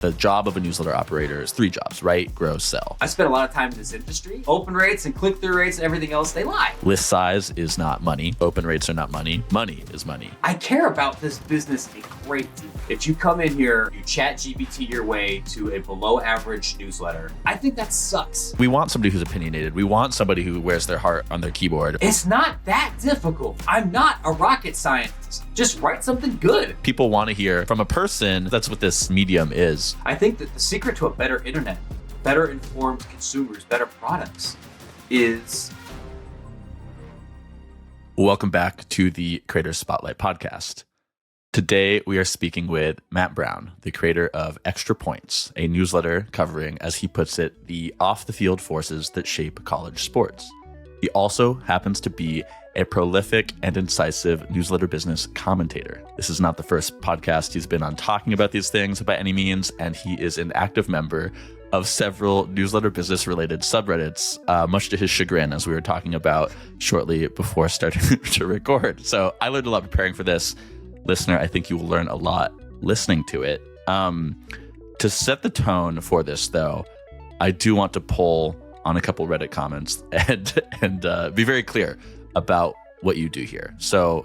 The job of a newsletter operator is 3 jobs: write, grow, sell. I spent a lot of time in this industry. Open rates and click-through rates and everything else, they lie. List size is not money. Open rates are not money. Money is money. I care about this business a great deal. If you come in here, you chat GPT your way to a below average newsletter, I think that sucks. We want somebody who's opinionated. We want somebody who wears their heart on their keyboard. It's not that difficult. I'm not a rocket scientist. Just write something good. People want to hear from a person. That's what this medium is. I think that the secret to a better internet, better informed consumers, better products is... Welcome back to the Creator Spotlight podcast. Today, we are speaking with Matt Brown, the creator of Extra Points, a newsletter covering, as he puts it, the off-the-field forces that shape college sports. He also happens to be a prolific and incisive newsletter business commentator. This is not the first podcast he's been on talking about these things by any means, and he is an active member of several newsletter business-related subreddits, much to his chagrin, as we were talking about shortly before starting to record. So I learned a lot preparing for this. Listener, I think you will learn a lot listening to it. To set the tone for this, though, I do want to pull on a couple Reddit comments and be very clear about what you do here. So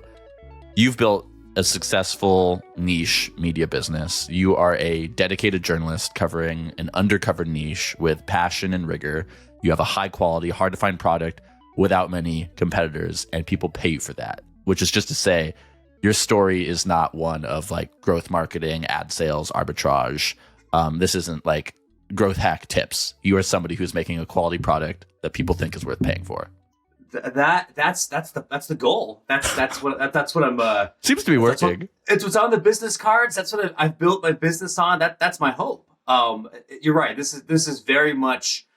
you've built a successful niche media business. You are a dedicated journalist covering an undercovered niche with passion and rigor. You have a high quality, hard to find product without many competitors, and people pay you for that, which is just to say, your story is not one of like growth marketing, ad sales, arbitrage. This isn't like growth hack tips. You are somebody who's making a quality product that people think is worth paying for. That's the goal. That's what I'm. Seems to be working. It's what's on the business cards. That's what I've built my business on. That's my hope. You're right. This is very much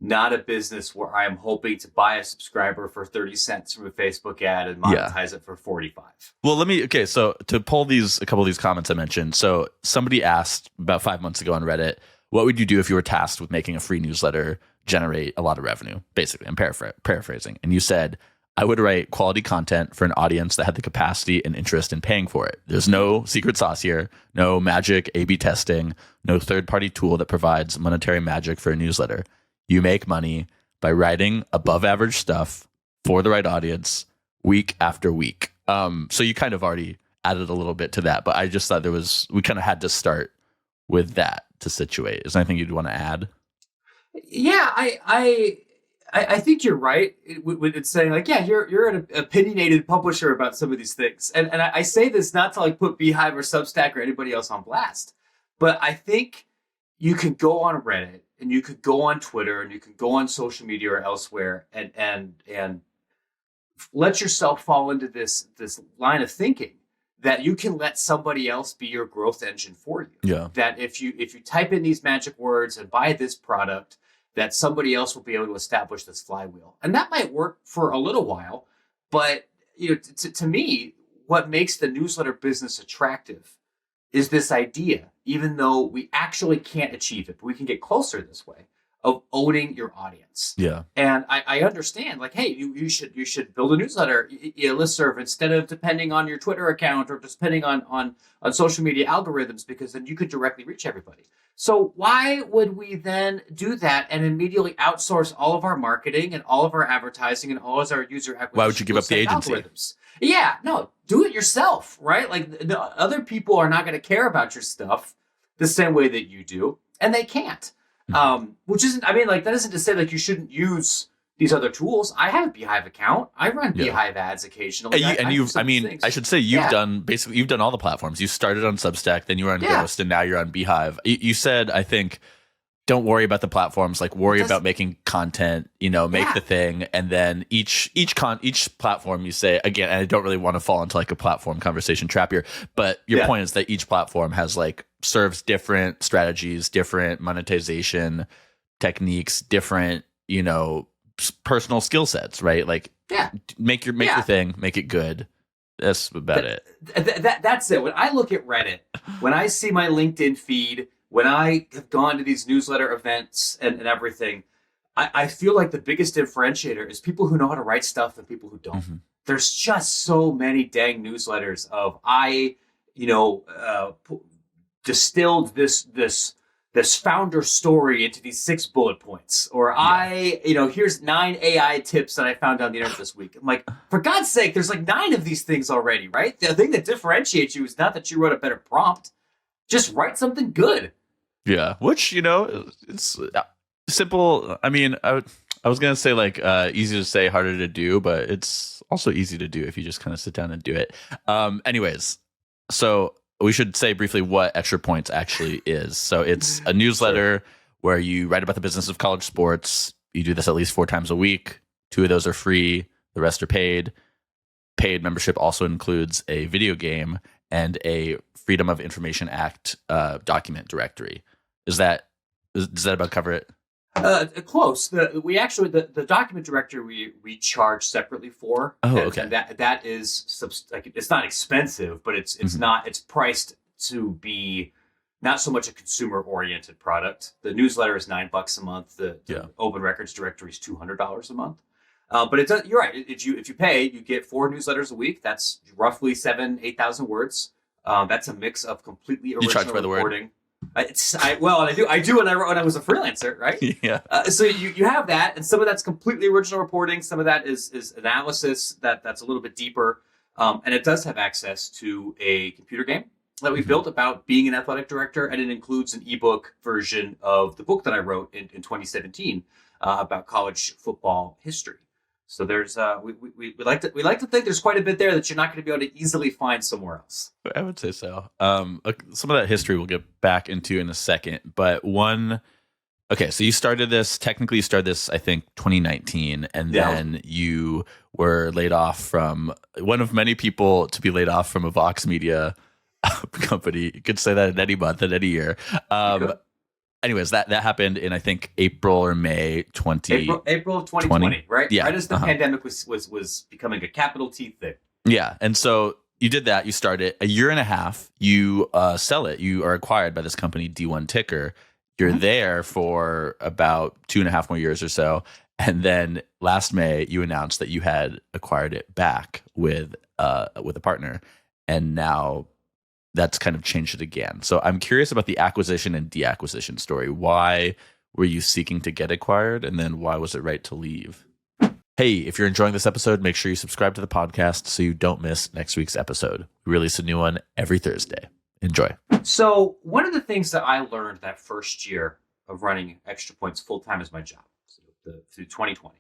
not a business where I'm hoping to buy a subscriber for 30 cents from a Facebook ad and monetize it for 45. Well, so to pull a couple of these comments I mentioned. So somebody asked about 5 months ago on Reddit, what would you do if you were tasked with making a free newsletter generate a lot of revenue? Basically, I'm paraphrasing. And you said, I would write quality content for an audience that had the capacity and interest in paying for it. There's no secret sauce here, no magic A/B testing, no third-party tool that provides monetary magic for a newsletter. You make money by writing above average stuff for the right audience week after week. So you kind of already added a little bit to that, but I just thought we kind of had to start with that to situate. Is there anything you'd want to add? Yeah, I think you're right when it's saying like, yeah, you're an opinionated publisher about some of these things. And I say this not to like put Beehive or Substack or anybody else on blast, but I think you could go on Reddit and you could go on Twitter and you could go on social media or elsewhere and let yourself fall into this line of thinking that you can let somebody else be your growth engine for you. Yeah. That if you type in these magic words and buy this product, that somebody else will be able to establish this flywheel. And that might work for a little while, but to me, what makes the newsletter business attractive is this idea, even though we actually can't achieve it, but we can get closer this way, of owning your audience. Yeah. And I understand, like, hey, you should build a newsletter, a listserv, instead of depending on your Twitter account or just depending on social media algorithms, because then you could directly reach everybody. So why would we then do that and immediately outsource all of our marketing and all of our advertising and all of our user acquisition? Why would you give up the agency? Algorithms? Yeah, no, do it yourself, right? Like the other people are not going to care about your stuff the same way that you do, and they can't. Which isn't, I mean, like, that isn't to say like you shouldn't use these other tools. I have a Beehive account. I run Beehive ads occasionally. I should say you've done all the platforms. You started on Substack, then you were on Ghost, and now you're on Beehive. You said, I think, don't worry about the platforms, like worry about making content, make the thing. And then each platform you say, again, and I don't really want to fall into like a platform conversation trap here, but your point is that each platform has like serves different strategies, different monetization techniques, different, personal skill sets, right? Like make your thing, make it good. That's about it. That's it. When I look at Reddit, when I see my LinkedIn feed, when I have gone to these newsletter events and everything, I feel like the biggest differentiator is people who know how to write stuff and people who don't. Mm-hmm. There's just so many dang newsletters of distilled this this founder story into these 6 bullet points, or here's 9 AI tips that I found on the internet this week. I'm like, for God's sake, there's like 9 of these things already, right? The thing that differentiates you is not that you wrote a better prompt, just write something good. Yeah, which, it's simple. I mean, I was going to say like easy to say, harder to do, but it's also easy to do if you just kind of sit down and do it. Anyways, so we should say briefly what Extra Points actually is. So it's a newsletter where you write about the business of college sports. You do this at least 4 times a week. 2 of those are free. The rest are paid. Paid membership also includes a video game and a Freedom of Information Act document directory. Does that about cover it? Close. The document directory we charge separately for. Oh, okay. And that is it's not expensive, but it's not. It's priced to be not so much a consumer oriented product. The newsletter is $9 a month. The Open Records directory is $200 a month. But you're right. If you pay, you get 4 newsletters a week. That's roughly 8,000 words. That's a mix of completely original you charge by the reporting. Word? I do when I was a freelancer, right? Yeah. So you have that, and some of that's completely original reporting. Some of that is analysis that's a little bit deeper, and it does have access to a computer game that we built about being an athletic director, and it includes an ebook version of the book that I wrote in 2017 about college football history. So there's we like to think there's quite a bit there that you're not going to be able to easily find somewhere else. I would say so. Some of that history we'll get back into in a second, but so you started this, I think 2019, and then you were laid off from one of many people to be laid off from a Vox Media company. You could say that in any month, in any year. Anyways, that happened in, I think, April or May April of 2020, right? Yeah. Right as the pandemic was becoming a capital T thing. Yeah. And so you did that. You started a year and a half. You sell it. You are acquired by this company, D1 Ticker. You're there for about 2.5 more years or so. And then last May, you announced that you had acquired it back with a partner. And now that's kind of changed it again. So I'm curious about the acquisition and deacquisition story. Why were you seeking to get acquired? And then why was it right to leave? Hey, if you're enjoying this episode, make sure you subscribe to the podcast so you don't miss next week's episode. We release a new one every Thursday. Enjoy. So one of the things that I learned that first year of running Extra Points full-time as my job, through 2020,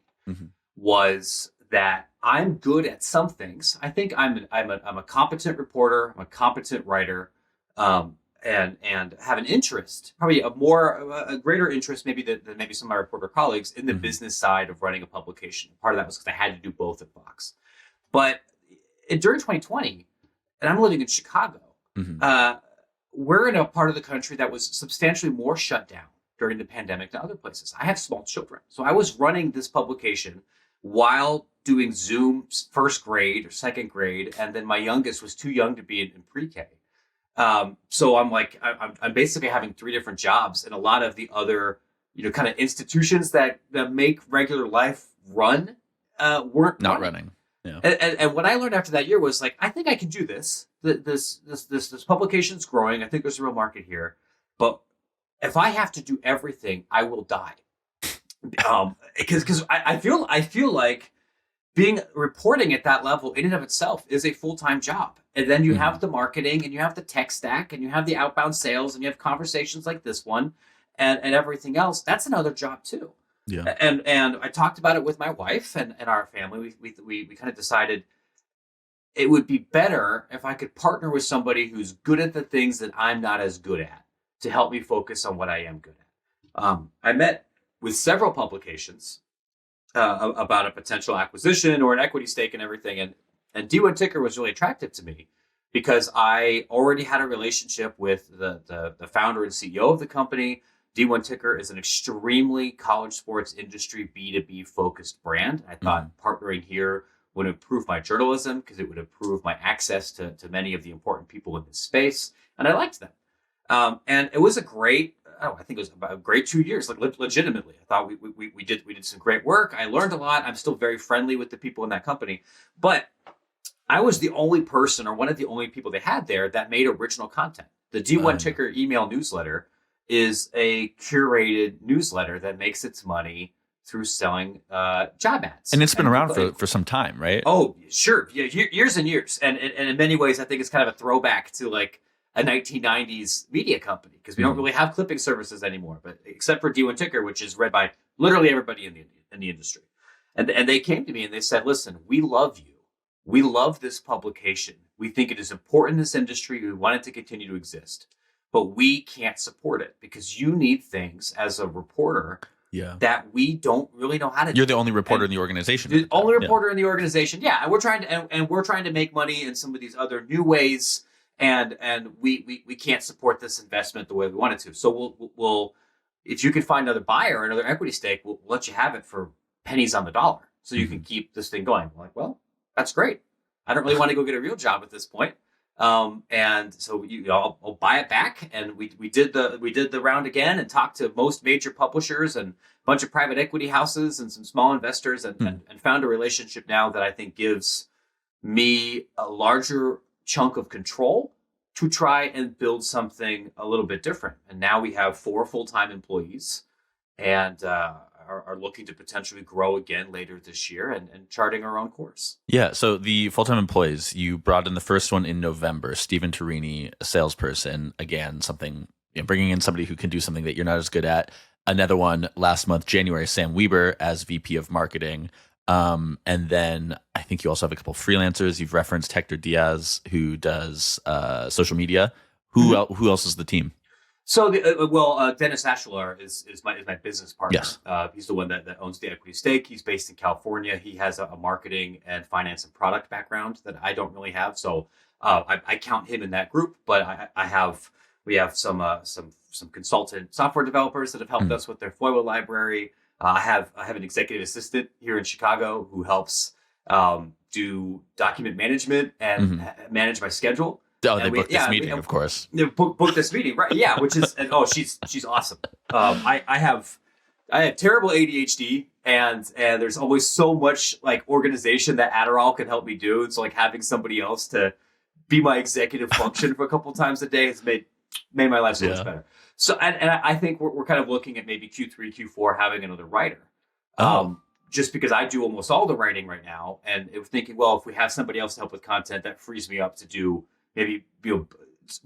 was that I'm good at some things. I think I'm a competent reporter. I'm a competent writer, and have an interest, probably a greater interest maybe than maybe some of my reporter colleagues in the business side of running a publication. Part of that was because I had to do both at Vox. But during 2020, and I'm living in Chicago, we're in a part of the country that was substantially more shut down during the pandemic than other places. I have small children, so I was running this publication while doing Zoom first grade or second grade, and then my youngest was too young to be in pre-K. So I'm basically having 3 different jobs, and a lot of the other kind of institutions that make regular life run weren't not running. Yeah. And what I learned after that year was I think I can do this. This publication's growing. I think there's a real market here, but if I have to do everything, I will die. Because I feel like reporting at that level in and of itself is a full-time job. And then you have the marketing, and you have the tech stack, and you have the outbound sales, and you have conversations like this one and everything else. That's another job too. Yeah. And I talked about it with my wife and our family. We kind of decided it would be better if I could partner with somebody who's good at the things that I'm not as good at to help me focus on what I am good at. I met with several publications about a potential acquisition or an equity stake and everything. And D1 Ticker was really attractive to me because I already had a relationship with the founder and CEO of the company. D1 Ticker is an extremely college sports industry B2B focused brand. I thought partnering here would improve my journalism because it would improve my access to many of the important people in this space. And I liked them. And it was I think it was about a great 2 years, legitimately. I thought we did some great work. I learned a lot. I'm still very friendly with the people in that company. But I was the only person, or one of the only people they had there, that made original content. The D1 Ticker email newsletter is a curated newsletter that makes its money through selling job ads. And it's been around for some time, right? Oh, sure. Yeah, years and years. And in many ways, I think it's kind of a throwback to like a 1990s media company, because we don't really have clipping services anymore, but except for D1 Ticker, which is read by literally everybody in the industry. And they came to me and they said, listen, we love you. We love this publication. We think it is important in this industry. We want it to continue to exist, but we can't support it because you need things as a reporter that we don't really know how to do. You're the only reporter in the organization. The only reporter in the organization. Yeah. And we're trying to make money in some of these other new ways. And we can't support this investment the way we wanted to. So we'll if you can find another buyer, another equity stake, we'll let you have it for pennies on the dollar. So you can keep this thing going. I'm like, well, that's great. I don't really want to go get a real job at this point. And so I'll buy it back. And we did the round again and talked to most major publishers and a bunch of private equity houses and some small investors and found a relationship now that I think gives me a larger chunk of control to try and build something a little bit different. And now we have 4 full-time employees and are looking to potentially grow again later this year and charting our own course. Yeah. So the full-time employees, you brought in the first one in November, Stephen Torini, a salesperson, again, something, bringing in somebody who can do something that you're not as good at. Another one last month, January, Sam Weber as VP of marketing. And then I think you also have a couple of freelancers. You've referenced Hector Diaz, who does social media. Who else is the team? So, Dennis Ashlar is my business partner. Yes. He's the one that owns the equity stake. He's based in California. He has a marketing and finance and product background that I don't really have. So I count him in that group. But we have some consultant software developers that have helped us with their FOIA library. I have an executive assistant here in Chicago who helps do document management and manage my schedule. Oh, they booked this meeting, of course. They booked this meeting, right? Yeah, which is she's awesome. I have terrible ADHD, and there's always so much like organization that Adderall can help me do. And so like having somebody else to be my executive function for a couple times a day has made my life so much better. So and I think we're kind of looking at maybe Q3, Q4 having another writer. Just because I do almost all the writing right now, and thinking, well, if we have somebody else to help with content, that frees me up to do maybe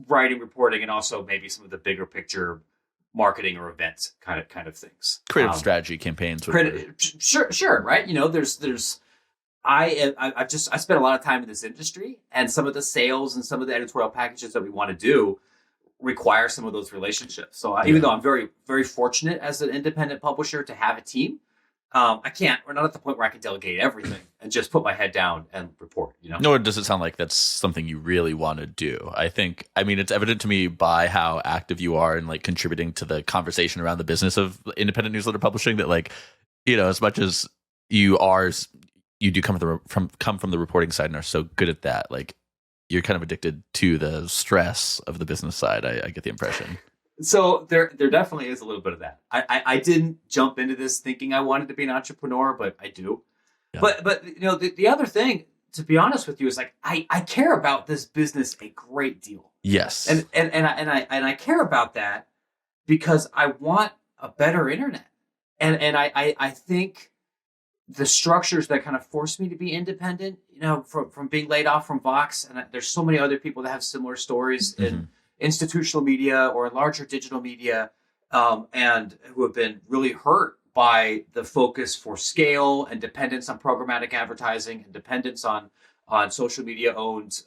writing, reporting, and also maybe some of the bigger picture marketing or event kind of things. Creative strategy campaigns. Sure, right? I spent a lot of time in this industry, and some of the sales and some of the editorial packages that we want to do require some of those relationships. So even though I'm very, very fortunate as an independent publisher to have a team, we're not at the point where I can delegate everything and just put my head down and report, Nor does it sound like that's something you really want to do. I mean, it's evident to me by how active you are in like contributing to the conversation around the business of independent newsletter publishing that like, as much as you do come from the reporting side and are so good at that, like you're kind of addicted to the stress of the business side. I get the impression. So there definitely is a little bit of that. I didn't jump into this thinking I wanted to be an entrepreneur, but I do. Yeah. But the other thing, to be honest with you, is like I care about this business a great deal. Yes. And I care about that because I want a better internet. And I think the structures that kind of force me to be independent, from being laid off from Vox, and there's so many other people that have similar stories in institutional media or larger digital media, and who have been really hurt by the focus for scale and dependence on programmatic advertising and dependence on social media owned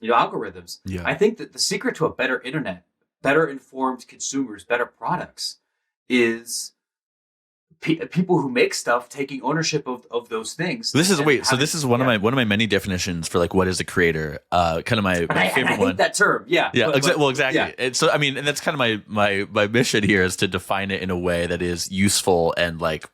algorithms. Yeah. I think that the secret to a better internet, better informed consumers, better products is people who make stuff taking ownership of those things. This is one of my many definitions for like what is a creator. Kind of my favorite I hate one. That term, yeah. Yeah, exactly. Yeah. And so and that's kind of my mission here is to define it in a way that is useful and like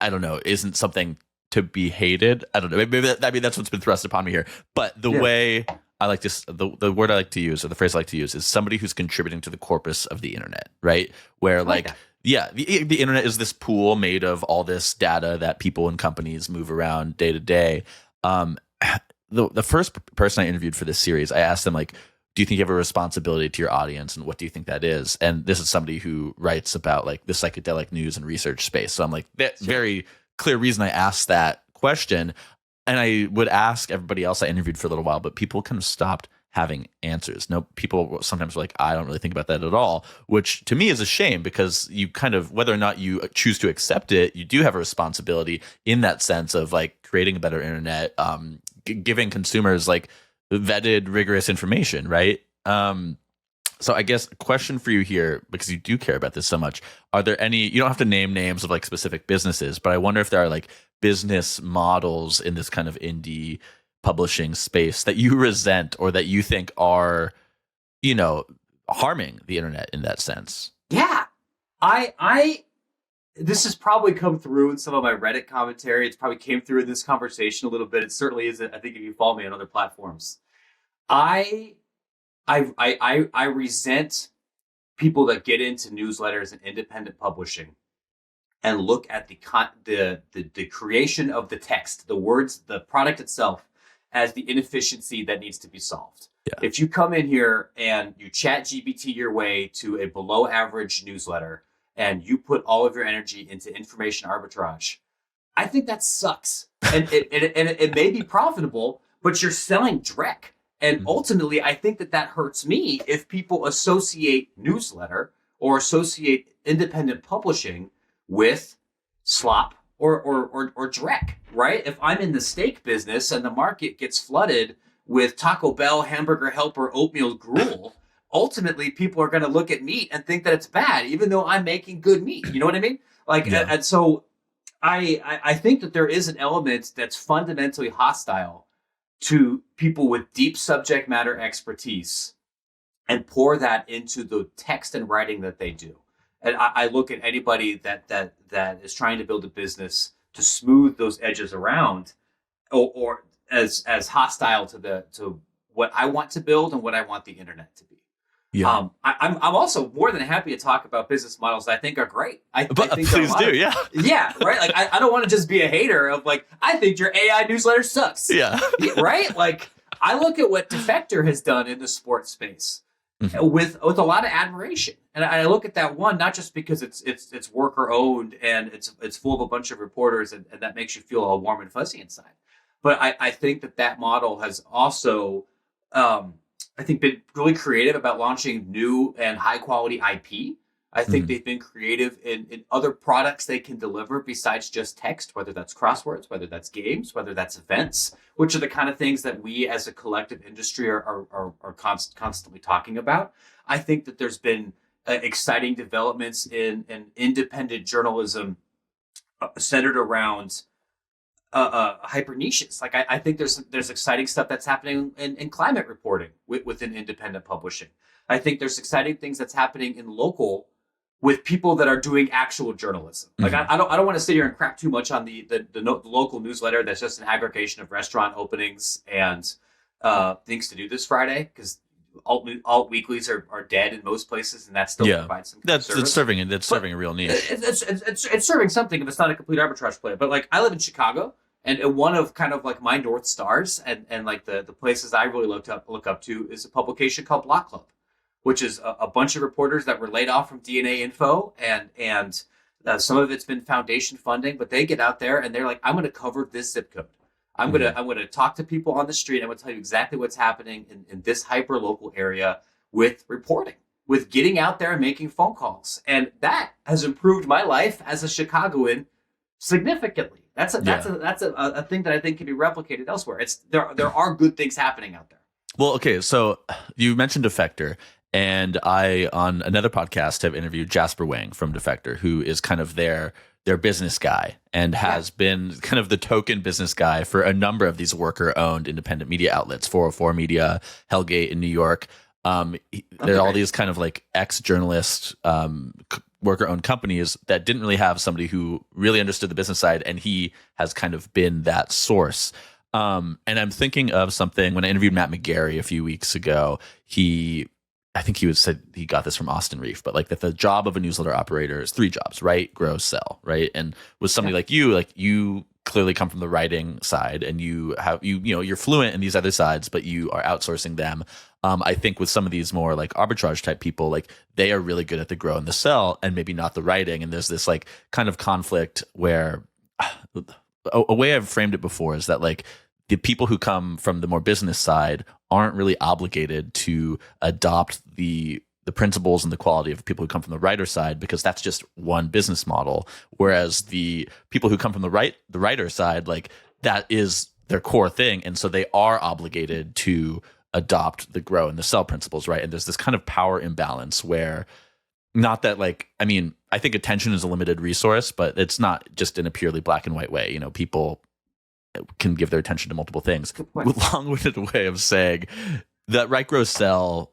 I don't know, isn't something to be hated. I don't know. Maybe that's what's been thrust upon me here. But the way I like to the word I like to use or the phrase I like to use is somebody who's contributing to the corpus of the internet, right? Where the internet is this pool made of all this data that people and companies move around day to day. The first person I interviewed for this series, I asked them like, do you think you have a responsibility to your audience, and what do you think that is? And this is somebody who writes about like the psychedelic news and research space. So I'm like, that very clear reason I asked that question. And I would ask everybody else I interviewed for a little while, but people kind of stopped having answers. No, people sometimes were like, I don't really think about that at all, which to me is a shame, because you kind of, whether or not you choose to accept it, you do have a responsibility in that sense of like creating a better internet, giving consumers like vetted, rigorous information, right? So I guess a question for you here, because you do care about this so much, are there any, you don't have to name names of like specific businesses, but I wonder if there are like business models in this kind of indie publishing space that you resent or that you think are, you know, harming the internet in that sense? Yeah. This has probably come through in some of my Reddit commentary. It's probably came through in this conversation a little bit. It certainly isn't, I think, if you follow me on other platforms. I resent people that get into newsletters and independent publishing and look at the creation of the text, the words, the product itself, as the inefficiency that needs to be solved. Yeah. If you come in here and you chat GPT your way to a below average newsletter and you put all of your energy into information arbitrage, I think that sucks. And it may be profitable, but you're selling dreck. And ultimately, I think that hurts me if people associate newsletter or associate independent publishing with slop or dreck, right? If I'm in the steak business and the market gets flooded with Taco Bell, Hamburger Helper, oatmeal gruel, ultimately people are going to look at meat and think that it's bad, even though I'm making good meat. You know what I mean? Like, yeah. And so I think that there is an element that's fundamentally hostile to people with deep subject matter expertise and pour that into the text and writing that they do. And I look at anybody that is trying to build a business to smooth those edges around, or as hostile to what I want to build and what I want the internet to be. Yeah. I'm also more than happy to talk about business models that I think are great. I think please do, yeah. Yeah, right? Like, I don't want to just be a hater of like, I think your AI newsletter sucks. Yeah. Right? Like, I look at what Defector has done in the sports space with a lot of admiration. And I look at that one, not just because it's worker owned and it's full of a bunch of reporters and that makes you feel all warm and fuzzy inside. But I think that model has also, I think, been really creative about launching new and high quality IP. I think they've been creative in other products they can deliver besides just text, whether that's crosswords, whether that's games, whether that's events, which are the kind of things that we as a collective industry are constantly talking about. I think that there's been exciting developments in independent journalism centered around hyper niches. Like I think there's exciting stuff that's happening in climate reporting within independent publishing. I think there's exciting things that's happening in local with people that are doing actual journalism. Like I don't want to sit here and crap too much on the local newsletter that's just an aggregation of restaurant openings and things to do this Friday, because alt weeklies are dead in most places, and that still provides some service. It's serving a real need. It's serving something, and it's not a complete arbitrage play. But like, I live in Chicago, and one of kind of like my North Stars and like the places I really look up to is a publication called Block Club, which is a bunch of reporters that were laid off from DNA Info, and some of it's been foundation funding, but they get out there and they're like, I'm going to cover this zip code. I'm gonna talk to people on the street. I'm gonna tell you exactly what's happening in this hyper local area with reporting, with getting out there and making phone calls, and that has improved my life as a Chicagoan significantly. That's a thing that I think can be replicated elsewhere. There are good things happening out there. Well, okay, so you mentioned Defector, and I on another podcast have interviewed Jasper Wang from Defector, who is kind of their business guy and has been kind of the token business guy for a number of these worker-owned independent media outlets, 404 Media, Hellgate in New York. There are all these kind of like ex-journalist worker-owned companies that didn't really have somebody who really understood the business side, and he has kind of been that source. And I'm thinking of something when I interviewed Matt McGarry a few weeks ago. I think he said he got this from Austin Reef, but like that the job of a newsletter operator is 3 jobs: write, grow, sell, right? And with somebody like you clearly come from the writing side, and you're fluent in these other sides, but you are outsourcing them. I think with some of these more like arbitrage type people, like they are really good at the grow and the sell and maybe not the writing. And there's this like kind of conflict where a way I've framed it before is that like the people who come from the more business side aren't really obligated to adopt the principles and the quality of people who come from the writer side, because that's just one business model. Whereas the people who come from the writer side, like that is their core thing. And so they are obligated to adopt the grow and the sell principles, right? And there's this kind of power imbalance where, not that like, I mean, I think attention is a limited resource, but it's not just in a purely black and white way. You know, people can give their attention to multiple things. Long-winded way of saying that write, grow, sell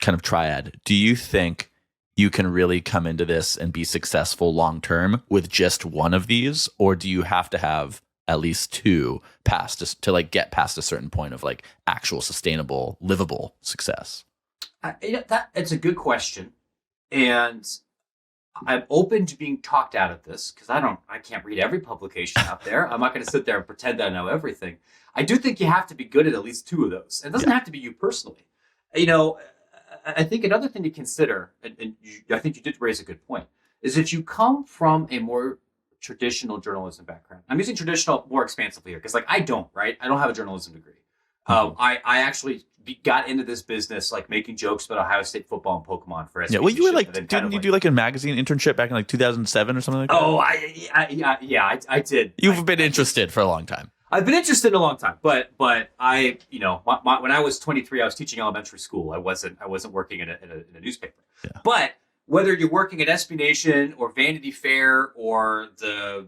kind of triad. Do you think you can really come into this and be successful long-term with just one of these? Or do you have to have at least two to like get past a certain point of like actual sustainable, livable success? It's a good question. And I'm open to being talked out of this because I can't read every publication out there. I'm not going to sit there and pretend that I know everything. I do think you have to be good at least two of those. It doesn't have to be you personally. You know, I think another thing to consider, and I think you did raise a good point, is if you come from a more traditional journalism background. I'm using traditional more expansively here because, like, I don't have a journalism degree. I actually got into this business like making jokes about Ohio State football and Pokemon for SBC. Yeah, well, you were like, didn't you do like a magazine internship back in like 2007 or something like that? Oh, I did. You've been interested for a long time. I've been interested in a long time, but I, you know, when I was 23, I was teaching elementary school. I wasn't working in a newspaper. Yeah. But whether you're working at SB Nation or Vanity Fair or the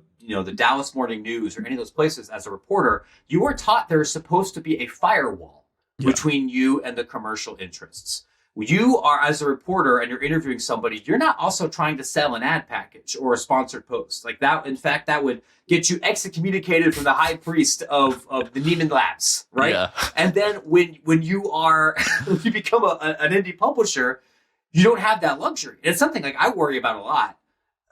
Dallas Morning News or any of those places as a reporter, you are taught there's supposed to be a firewall between you and the commercial interests. You are, as a reporter and you're interviewing somebody, you're not also trying to sell an ad package or a sponsored post. Like that, in fact, that would get you excommunicated from the high priest of the Neiman Labs, right? Yeah. And then when you are, when you become an indie publisher, you don't have that luxury. And it's something like I worry about a lot,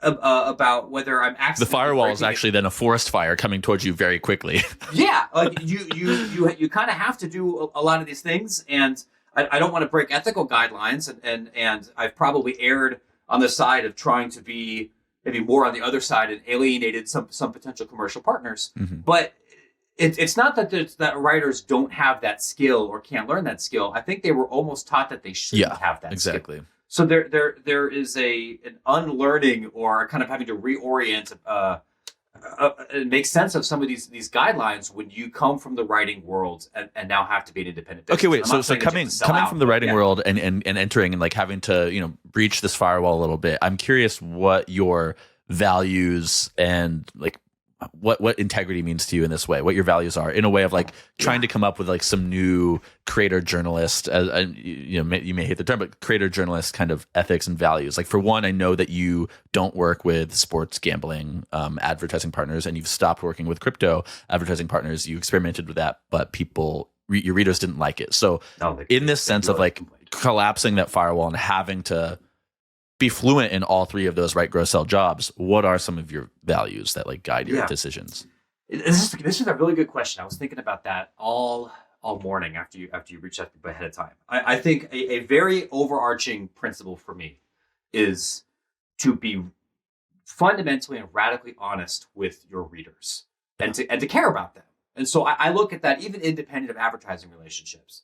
about whether I'm actually the firewall is actually then a forest fire coming towards you very quickly. Yeah, like you kind of have to do a lot of these things, and I don't want to break ethical guidelines, and I've probably erred on the side of trying to be maybe more on the other side and alienated some potential commercial partners. Mm-hmm. But it's not that writers don't have that skill or can't learn that skill. I think they were almost taught that they shouldn't have that exactly. skill. So there is an unlearning or kind of having to reorient, make sense of some of these guidelines when you come from the writing world and now have to be an independent business. Okay, wait. So coming from the writing world and entering and like having to breach this firewall a little bit. I'm curious what your values and like what integrity means to you in this way, what your values are in a way of like trying to come up with like some new creator journalist, you may hate the term, but creator journalist kind of ethics and values. Like for one, I know that you don't work with sports gambling advertising partners, and you've stopped working with crypto advertising partners. You experimented with that, but your readers didn't like it. So in this sense of like collapsing that firewall and having to be fluent in all three of those write, grow, sell jobs, what are some of your values that like guide your decisions? This is a really good question. I was thinking about that all morning after you reached out to me ahead of time. I think a very overarching principle for me is to be fundamentally and radically honest with your readers and to care about them. And so I look at that even independent of advertising relationships.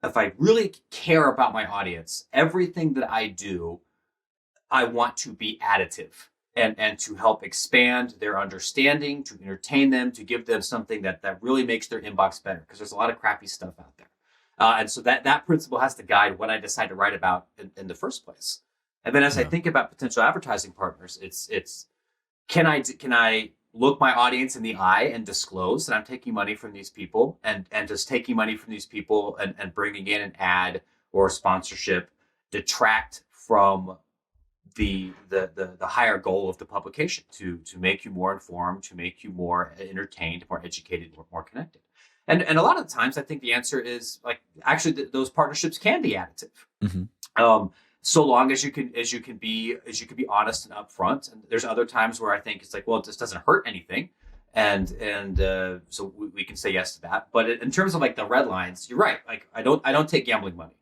If I really care about my audience, everything that I do, I want to be additive and to help expand their understanding, to entertain them, to give them something that really makes their inbox better, because there's a lot of crappy stuff out there. And so that principle has to guide what I decide to write about in the first place. And then as I think about potential advertising partners, it's can I look my audience in the eye and disclose that I'm taking money from these people, and does taking money from these people and bringing in an ad or a sponsorship detract from the higher goal of the publication to make you more informed, to make you more entertained, more educated, more connected. And a lot of the times I think the answer is like, actually those partnerships can be additive. Mm-hmm. So long as you can be honest and upfront. And there's other times where I think it's like, well, it just doesn't hurt anything. So we can say yes to that. But in terms of like the red lines, you're right. Like I don't take gambling money,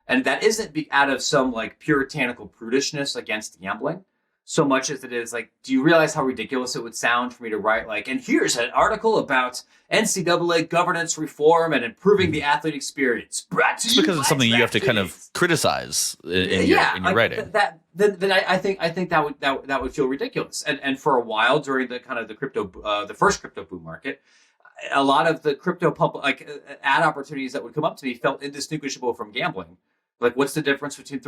and that isn't out of some like puritanical prudishness against gambling, so much as it is like, do you realize how ridiculous it would sound for me to write like, and here's an article about NCAA governance reform and improving the athlete experience. Just because it's something you have to kind of criticize in your writing. Then I think that would feel ridiculous. And for a while during the kind of the first crypto boom market, a lot of the crypto ad opportunities that would come up to me felt indistinguishable from gambling. Like, what's the difference between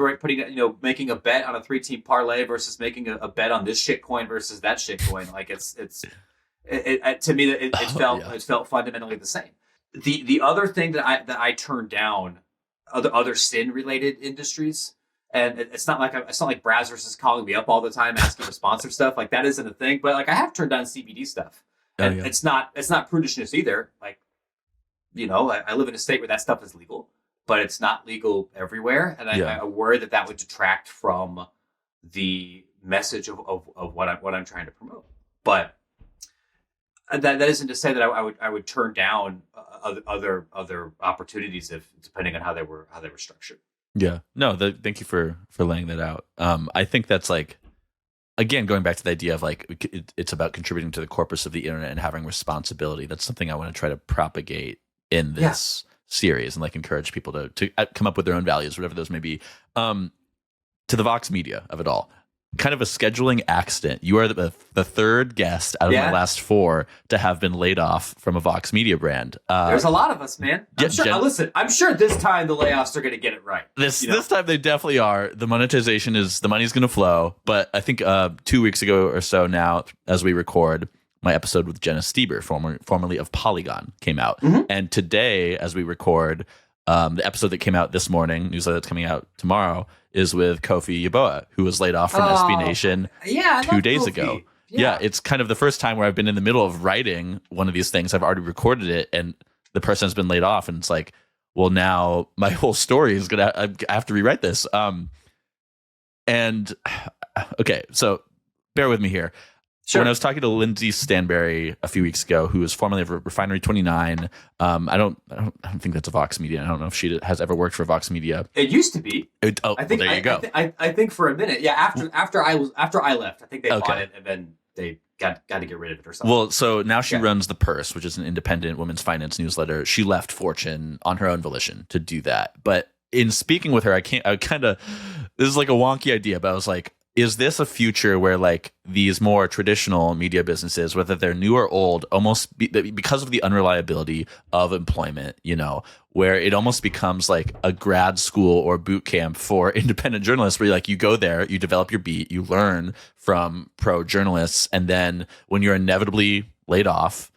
making a bet on a 3-team parlay versus making a bet on this shit coin versus that shit coin? Like, to me, it felt fundamentally the same. The other thing that I turned down, other sin related industries, and it's not like Brazzers is calling me up all the time asking for sponsor stuff. Like, that isn't a thing. But like, I have turned down CBD stuff, and it's not prudishness either. Like, I live in a state where that stuff is legal, but it's not legal everywhere. And I worry that would detract from the message of what I'm trying to promote. But that isn't to say that I would turn down other opportunities depending on how they were structured. Yeah. No, thank you for laying that out. I think that's like, again, going back to the idea of like, it's about contributing to the corpus of the internet and having responsibility. That's something I want to try to propagate in this series and like encourage people to come up with their own values, whatever those may be. To the Vox Media of it all, kind of a scheduling accident. You are the third guest out of my last 4 to have been laid off from a Vox Media brand. There's a lot of us, man. I'm sure this time the layoffs are going to get it right. This time they definitely are. The money's going to flow. But I think 2 weeks ago or so now, as we record, my episode with Jenna Stieber, formerly of Polygon, came out. Mm-hmm. And today, as we record, the episode that came out this morning, newsletter that's coming out tomorrow, is with Kofi Yeboah, who was laid off from SB Nation 2 days ago. Yeah, it's kind of the first time where I've been in the middle of writing one of these things. I've already recorded it, and the person has been laid off, and it's like, well, now my whole story is I have to rewrite this. Okay, so bear with me here. Sure. When I was talking to Lindsay Stanberry a few weeks ago, who is formerly of Refinery 29, I don't think that's a Vox Media. I don't know if she has ever worked for Vox Media. It used to be. I think there you go. I think for a minute, after I left, I think they bought it and then they got to get rid of it or something. Well, so now she runs The Purse, which is an independent women's finance newsletter. She left Fortune on her own volition to do that. But in speaking with her, this is like a wonky idea, but I was like, is this a future where like these more traditional media businesses, whether they're new or old, because of the unreliability of employment, where it almost becomes like a grad school or boot camp for independent journalists, where you go there, you develop your beat, you learn from pro journalists, and then when you're inevitably laid off,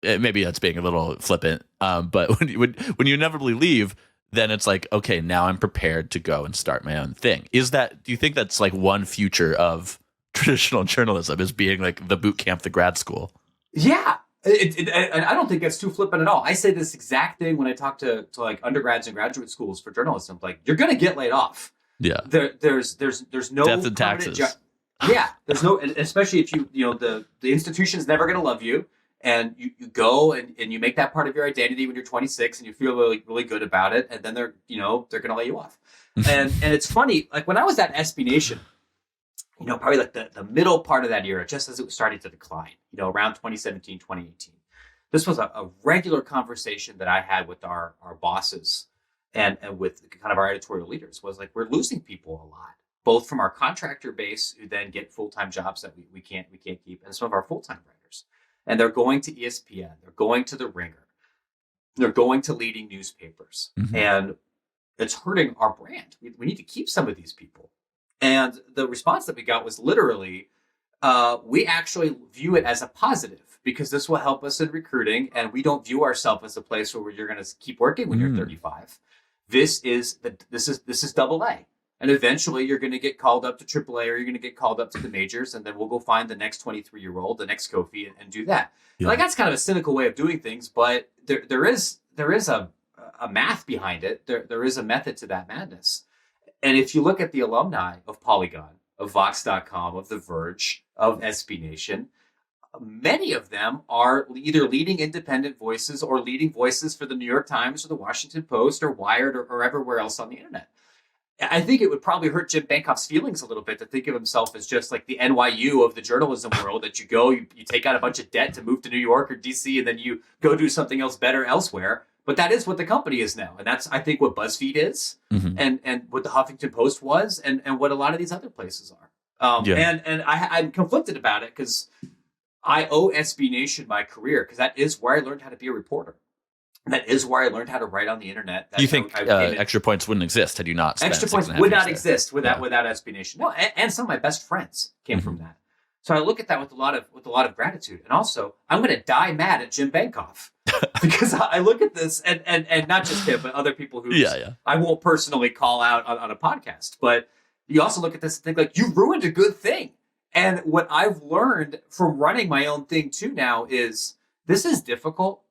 maybe that's being a little flippant, but when you inevitably leave, then it's like, okay, now I'm prepared to go and start my own thing. Do you think that's like one future of traditional journalism, is being like the boot camp, the grad school? Yeah. And I don't think that's too flippant at all. I say this exact thing when I talk to like undergrads and graduate schools for journalism. Like, you're going to get laid off. Yeah. There's no death and taxes. There's no, especially if the institution's never going to love you. And you go and you make that part of your identity when you're 26 and you feel really, really good about it. And then they're going to lay you off. And it's funny, like when I was at SB Nation, probably like the middle part of that era, just as it was starting to decline, around 2017, 2018, this was a regular conversation that I had with our bosses and with kind of our editorial leaders, was like, we're losing people a lot, both from our contractor base who then get full-time jobs that we can't keep, and some of our full-time writers. And they're going to ESPN, they're going to The Ringer, they're going to leading newspapers. Mm-hmm. And it's hurting our brand. We need to keep some of these people. And the response that we got was literally, we actually view it as a positive because this will help us in recruiting. And we don't view ourselves as a place where you're going to keep working when you're 35. This is double A. And eventually you're going to get called up to AAA, or you're going to get called up to the majors, and then we'll go find the next 23-year-old, the next Kofi, and do that. Yeah. Like, that's kind of a cynical way of doing things, but there is a math behind it. There is a method to that madness. And if you look at the alumni of Polygon, of Vox.com, of The Verge, of SB Nation, many of them are either leading independent voices or leading voices for the New York Times or the Washington Post or Wired or everywhere else on the internet. I think it would probably hurt Jim Bankoff's feelings a little bit to think of himself as just like the NYU of the journalism world, that you take out a bunch of debt to move to New York or DC, and then you go do something else better elsewhere. But that is what the company is now. And that's, I think, what BuzzFeed is, and what the Huffington Post was, and what a lot of these other places are. And I'm conflicted about it because I owe SB Nation my career, because that is where I learned how to be a reporter. That is where I learned how to write on the internet. You think Extra Points wouldn't exist had you not spent Extra Points would not exist without SB Nation. No, and some of my best friends came from that. So I look at that with a lot of gratitude. And also, I'm going to die mad at Jim Bankoff because I look at this and not just him, but other people who I won't personally call out on a podcast. But you also look at this and think, like, you ruined a good thing. And what I've learned from running my own thing too now is this is difficult.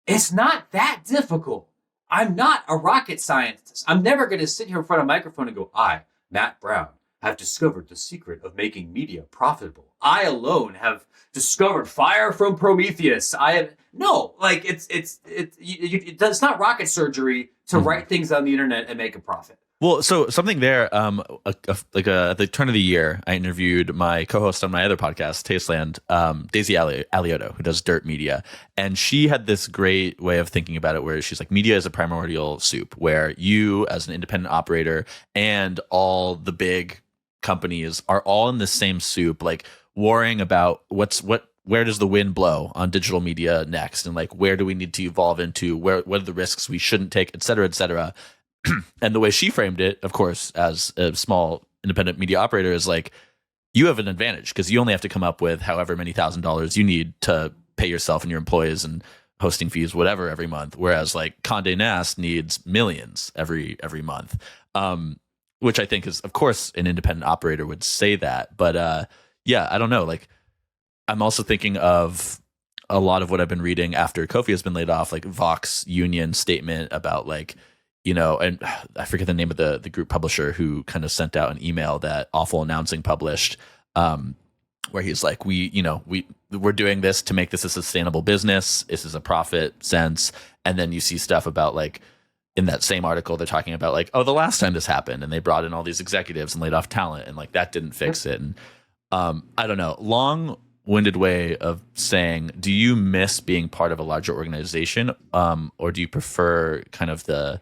It's not that difficult. I'm not a rocket scientist. I'm never going to sit here in front of a microphone and go, I, Matt Brown, have discovered the secret of making media profitable. I alone have discovered fire from Prometheus. It's not rocket surgery to write things on the internet and make a profit. Well, so something there, at the turn of the year, I interviewed my co-host on my other podcast, Tasteland, Daisy Aliotto, who does Dirt Media. And she had this great way of thinking about it, where she's like, media is a primordial soup, where you as an independent operator and all the big companies are all in the same soup, like worrying about where does the wind blow on digital media next? And like, where do we need to evolve into? What are the risks we shouldn't take, et cetera, et cetera. And the way she framed it, of course, as a small independent media operator, is like, you have an advantage because you only have to come up with however many $1,000s you need to pay yourself and your employees and hosting fees, whatever, every month. Whereas like Condé Nast needs millions every month, which I think is, of course, an independent operator would say that. But I don't know. Like, I'm also thinking of a lot of what I've been reading after Kofi has been laid off, like Vox Union statement about like, and I forget the name of the group publisher who kind of sent out an email that Awful Announcing published, where he's like, we're doing this to make this a sustainable business. This is a profit sense. And then you see stuff about like, in that same article, they're talking about like, oh, the last time this happened and they brought in all these executives and laid off talent and like that didn't fix it. And I don't know, long-winded way of saying, do you miss being part of a larger organization, or do you prefer kind of the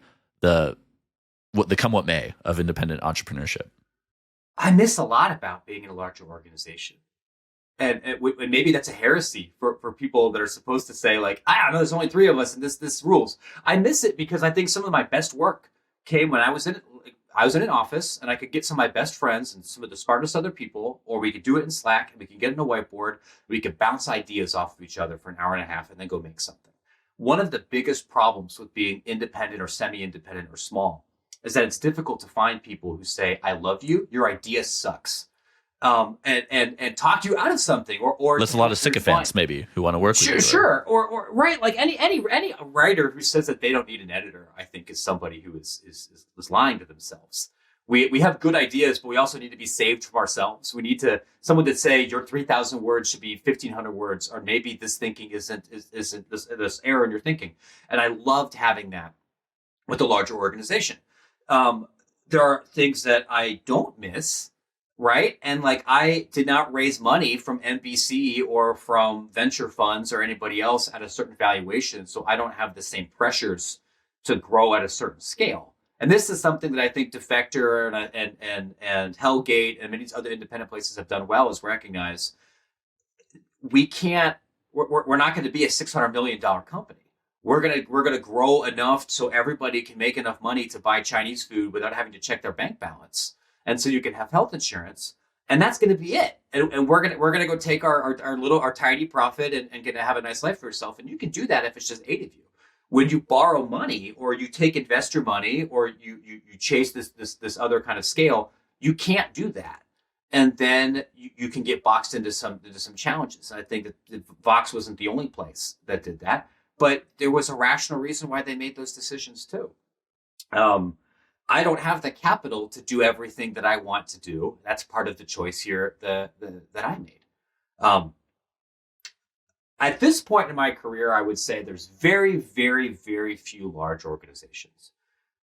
come what may of independent entrepreneurship? I miss a lot about being in a larger organization. And maybe that's a heresy for people that are supposed to say like, I don't know, there's only 3 of us and this rules. I miss it because I think some of my best work came when I was in an office and I could get some of my best friends and some of the smartest other people, or we could do it in Slack and we could get in a whiteboard. We could bounce ideas off of each other for an hour and a half and then go make something. One of the biggest problems with being independent or semi-independent or small is that it's difficult to find people who say, I love you, your idea sucks. And talk you out of something, or there's a lot of sycophants maybe who want to work with you. Sure. Or right. Like any writer who says that they don't need an editor, I think is somebody who is lying to themselves. We have good ideas, but we also need to be saved from ourselves. We need someone to say your 3,000 words should be 1,500 words, or maybe this thinking isn't this error in your thinking. And I loved having that with a larger organization. There are things that I don't miss, right? And like, I did not raise money from NBC or from venture funds or anybody else at a certain valuation, so I don't have the same pressures to grow at a certain scale. And this is something that I think Defector and Hellgate and many other independent places have done well, is recognize we're not going to be a $600 million company. We're gonna grow enough so everybody can make enough money to buy Chinese food without having to check their bank balance, and so you can have health insurance, and that's going to be it. And we're gonna go take our tiny profit and get to have a nice life for yourself. And you can do that if it's just 8 of you. When you borrow money or you take investor money or you chase this other kind of scale, you can't do that. And then you can get boxed into some challenges. And I think that Vox wasn't the only place that did that, but there was a rational reason why they made those decisions too. I don't have the capital to do everything that I want to do. That's part of the choice here that I made. At this point in my career, I would say there's very, very, very few large organizations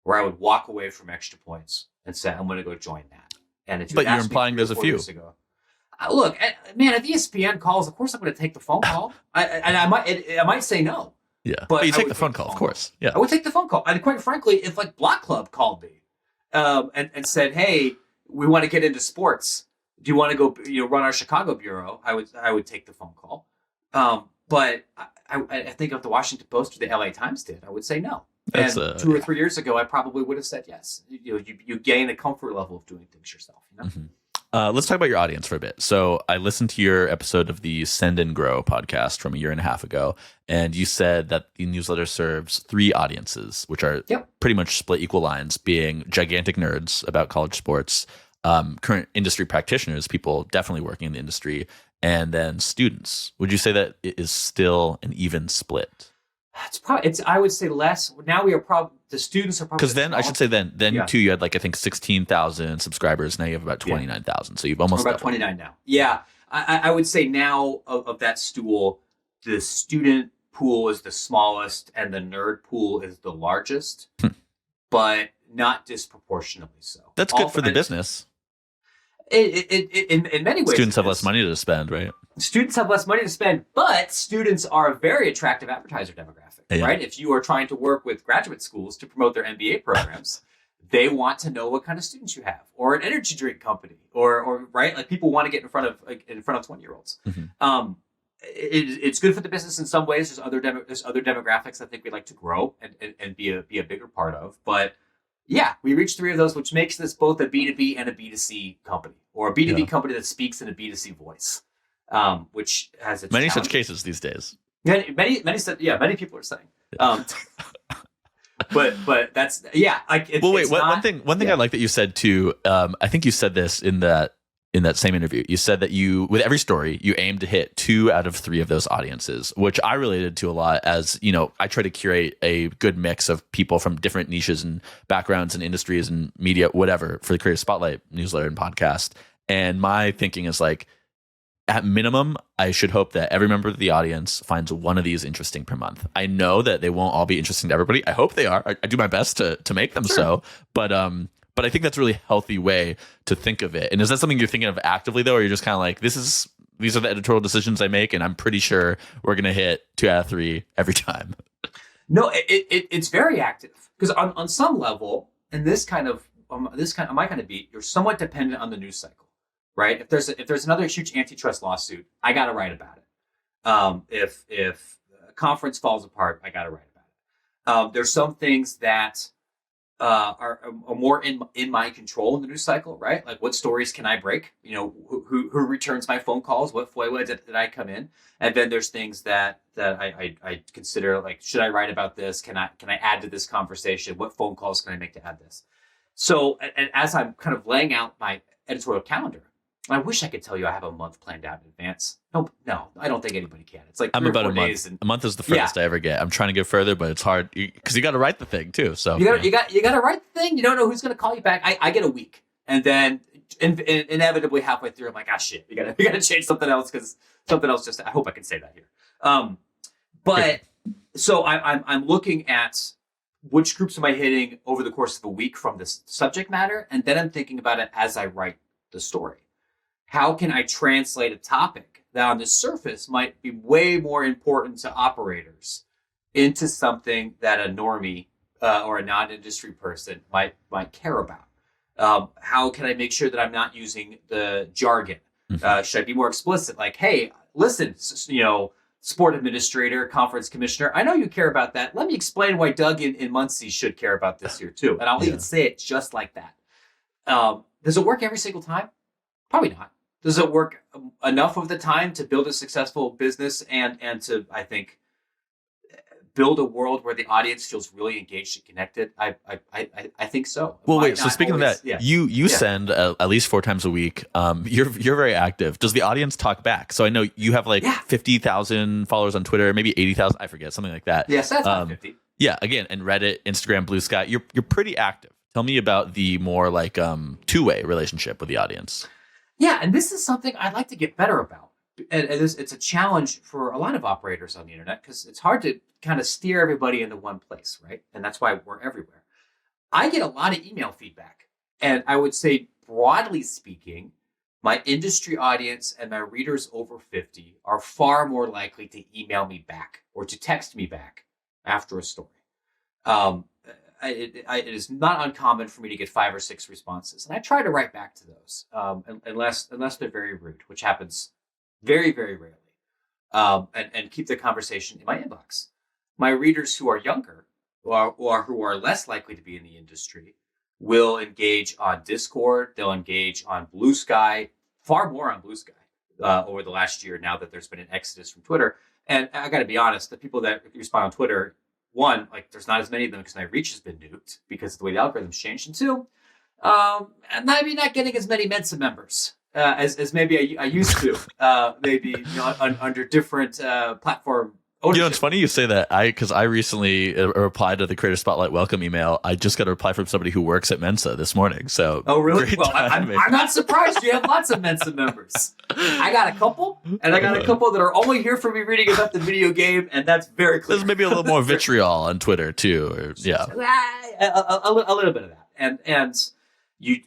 where I would walk away from Extra Points and say, I'm going to go join that. And if you But you're asked me implying 3 or there's a 4 few. years ago, look, man, if ESPN calls, of course I'm going to take the phone call. I might say no. Yeah, but you take the phone call, of course. Yeah, I would take the phone call. And quite frankly, if like Block Club called me and said, "Hey, we want to get into sports. Do you want to go, run our Chicago bureau?" I would take the phone call. But I think if the Washington Post or the LA Times did, I would say no. And 2 or 3 years ago, I probably would have said yes. You gain a comfort level of doing things yourself. Let's talk about your audience for a bit. So I listened to your episode of the Send and Grow podcast from a year and a half ago, and you said that the newsletter serves 3 audiences, which are pretty much split equal lines, being gigantic nerds about college sports, current industry practitioners, people definitely working in the industry, and then students. Would you say that it is still an even split? I would say less. Now we are probably, the students are probably, because then I should say then too, you had like I think 16,000 subscribers. Now you have about 29,000. So you've almost about 29 now. Yeah, I would say now of that stool, the student pool is the smallest and the nerd pool is the largest, but not disproportionately so. That's good for the business. In many ways, students have less money to spend, right? Students have less money to spend, but students are a very attractive advertiser demographic, right? If you are trying to work with graduate schools to promote their MBA programs, they want to know what kind of students you have, or an energy drink company, or right, like people want to get in front of 20-year-olds. It's good for the business in some ways. There's other demographics I think we'd like to grow and be a bigger part of, but. Yeah, we reached 3 of those, which makes this both a B2B and a B2C company, or a B2B company that speaks in a B2C voice, which has its many such cases these days. Many people are saying. But that's one thing I like that you said too. I think you said this in that same interview. You said that you, with every story, you aim to hit 2 out of 3 of those audiences, which I related to a lot. As I try to curate a good mix of people from different niches and backgrounds and industries and media, whatever, for the Creator Spotlight newsletter and podcast. And my thinking is like, at minimum, I should hope that every member of the audience finds one of these interesting per month. I know that they won't all be interesting to everybody. I hope they are. I do my best to make them so. But I think that's a really healthy way to think of it. And is that something you're thinking of actively, though, or you're just kind of like, these are the editorial decisions I make, and I'm pretty sure we're going to hit 2 out of 3 every time? No, it's very active, because on some level, in my kind of beat, you're somewhat dependent on the news cycle, right? If there's another huge antitrust lawsuit, I got to write about it. If a conference falls apart, I got to write about it. There's some things that are more in my control in the news cycle, right? Like, what stories can I break? Who returns my phone calls? What FOIA did I come in? And then there's things that I consider, like, should I write about this? Can I add to this conversation? What phone calls can I make to add this? So, and as I'm kind of laying out my editorial calendar, I wish I could tell you I have a month planned out in advance. No, I don't think anybody can. It's like I'm about a month. Days a month is the furthest I ever get. I'm trying to get further, but it's hard because you got to write the thing too. So you got to write the thing. You don't know who's going to call you back. I get a week, and then inevitably halfway through, I'm like, shit, we got to change something else, because something else just. I hope I can say that here. But so I'm looking at which groups am I hitting over the course of a week from this subject matter, and then I'm thinking about it as I write the story. How can I translate a topic that on the surface might be way more important to operators into something that a normie or a non-industry person might care about? How can I make sure that I'm not using the jargon? Should I be more explicit? Like, hey, listen, sport administrator, conference commissioner, I know you care about that. Let me explain why Doug in Muncie should care about this here too. And I'll even say it just like that. Does it work every single time? Probably not. Does it work enough of the time to build a successful business and to, I think, build a world where the audience feels really engaged and connected? I think so. Well, wait. So speaking of that, you send at least 4 times a week. You're very active. Does the audience talk back? So I know you have 50,000 followers on Twitter, maybe 80,000. I forget, something like that. Yes, that's not 50. Yeah, again, and Reddit, Instagram, Blue Sky. You're pretty active. Tell me about the more like two-way relationship with the audience. Yeah, and this is something I'd like to get better about. it's a challenge for a lot of operators on the internet because it's hard to kind of steer everybody into one place, right? And that's why we're everywhere. I get a lot of email feedback, and I would say, broadly speaking, my industry audience and my readers over 50 are far more likely to email me back or to text me back after a story. It is not uncommon for me to get 5 or 6 responses, and I try to write back to those, unless they're very rude, which happens very, very rarely, and keep the conversation in my inbox. My readers who are younger or who are less likely to be in the industry will engage on Discord. They'll engage on Blue Sky, far more on Blue Sky over the last year now that there's been an exodus from Twitter. And I got to be honest, the people that respond on Twitter, one, like there's not as many of them because my reach has been nuked because of the way the algorithm's changed. And two, I'm maybe not getting as many Mensa members as maybe I used to, maybe under different platform ownership. It's funny you say that. Because I recently replied to the Creator Spotlight welcome email. I just got a reply from somebody who works at Mensa this morning. So, oh really? Well, I'm not surprised. You have lots of Mensa members. I got a couple, and I got a couple that are only here for me reading about the video game, and that's very clear. There's maybe a little more vitriol on Twitter too, or yeah, a little bit of that, and you,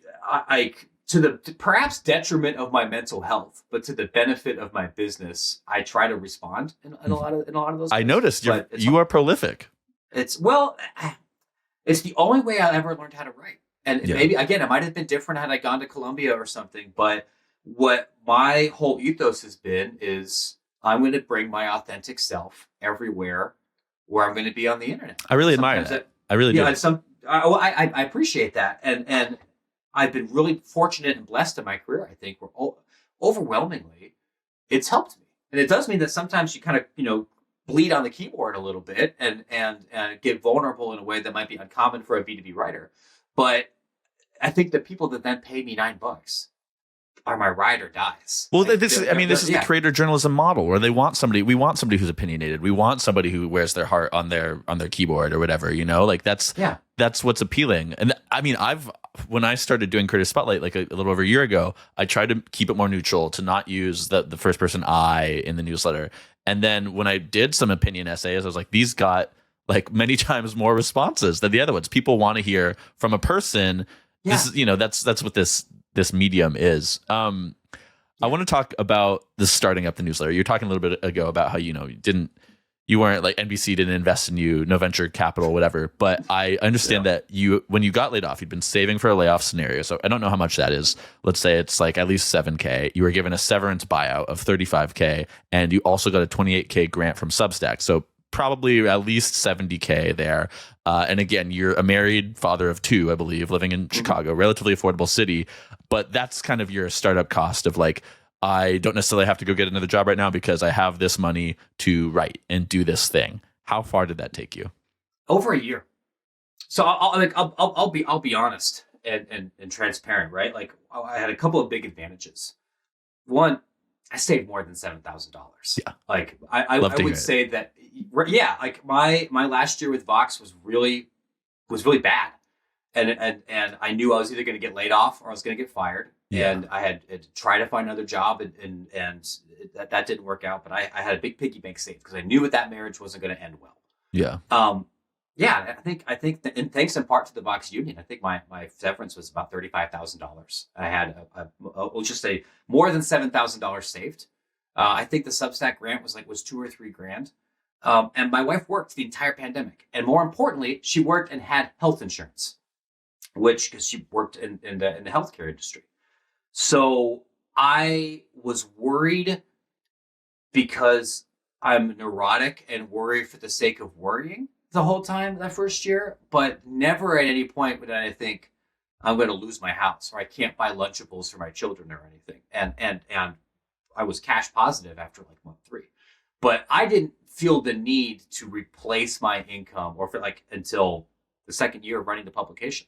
to the perhaps detriment of my mental health, but to the benefit of my business, I try to respond in a lot of those. I noticed you are prolific. It's the only way I ever learned how to write, and maybe again it might have been different had I gone to Columbia or something. But what my whole ethos has been is I'm going to bring my authentic self everywhere where I'm going to be on the internet. I really admire that. I really do. I appreciate that, and I've been really fortunate and blessed in my career. I think overwhelmingly, it's helped me, and it does mean that sometimes you kind of bleed on the keyboard a little bit and get vulnerable in a way that might be uncommon for a B2B writer. But I think the people that then pay me $9 are my ride or dies. Well, this is the creator journalism model where we want somebody who's opinionated. We want somebody who wears their heart on their keyboard or whatever, like that's what's appealing. And I mean, when I started doing Creator Spotlight like a little over a year ago, I tried to keep it more neutral, to not use the first person I in the newsletter. And then when I did some opinion essays, I was like, these got like many times more responses than the other ones. People want to hear from a person. Yeah. This is, that's what this medium is. I want to talk about the starting up the newsletter. You were talking a little bit ago about how you weren't like NBC didn't invest in you, no venture capital, whatever. But I understand that when you got laid off, you'd been saving for a layoff scenario. So I don't know how much that is. Let's say it's like at least $7,000. You were given a severance buyout of $35,000, and you also got a $28,000 grant from Substack. So probably at least $70,000 there. And again, you're a married father of 2, I believe, living in Chicago, relatively affordable city. But that's kind of your startup cost of like, I don't necessarily have to go get another job right now because I have this money to write and do this thing. How far did that take you? Over a year. So I'll be honest and transparent, right? Like I had a couple of big advantages. One, I saved more than $7,000. Yeah. Like I would say that, like my last year with Vox was really bad. And I knew I was either going to get laid off or I was going to get fired. Yeah. And I had to try to find another job, and that didn't work out. But I had a big piggy bank saved because I knew that marriage wasn't going to end well. Yeah. I think and thanks in part to the Vox Union, I think my severance was about $35,000. I had we'll just say more than $7,000 saved. I think the Substack grant was $2 or $3 grand. And my wife worked the entire pandemic, and more importantly, she worked and had health insurance, because she worked in the healthcare industry. So I was worried because I'm neurotic and worry for the sake of worrying the whole time that first year, but never at any point would I think I'm going to lose my house or I can't buy Lunchables for my children or anything. And I was cash positive after month 3, but I didn't feel the need to replace my income or until the second year of running the publication.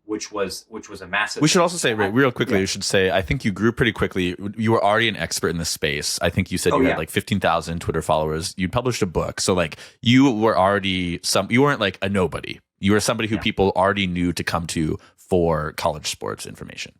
Which was a massive. We should also say real quickly. You should say I think you grew pretty quickly. You were already an expert in this space. I think you said you had 15,000 Twitter followers. You published a book, so you were already you weren't a nobody. You were somebody who people already knew to come to for college sports information.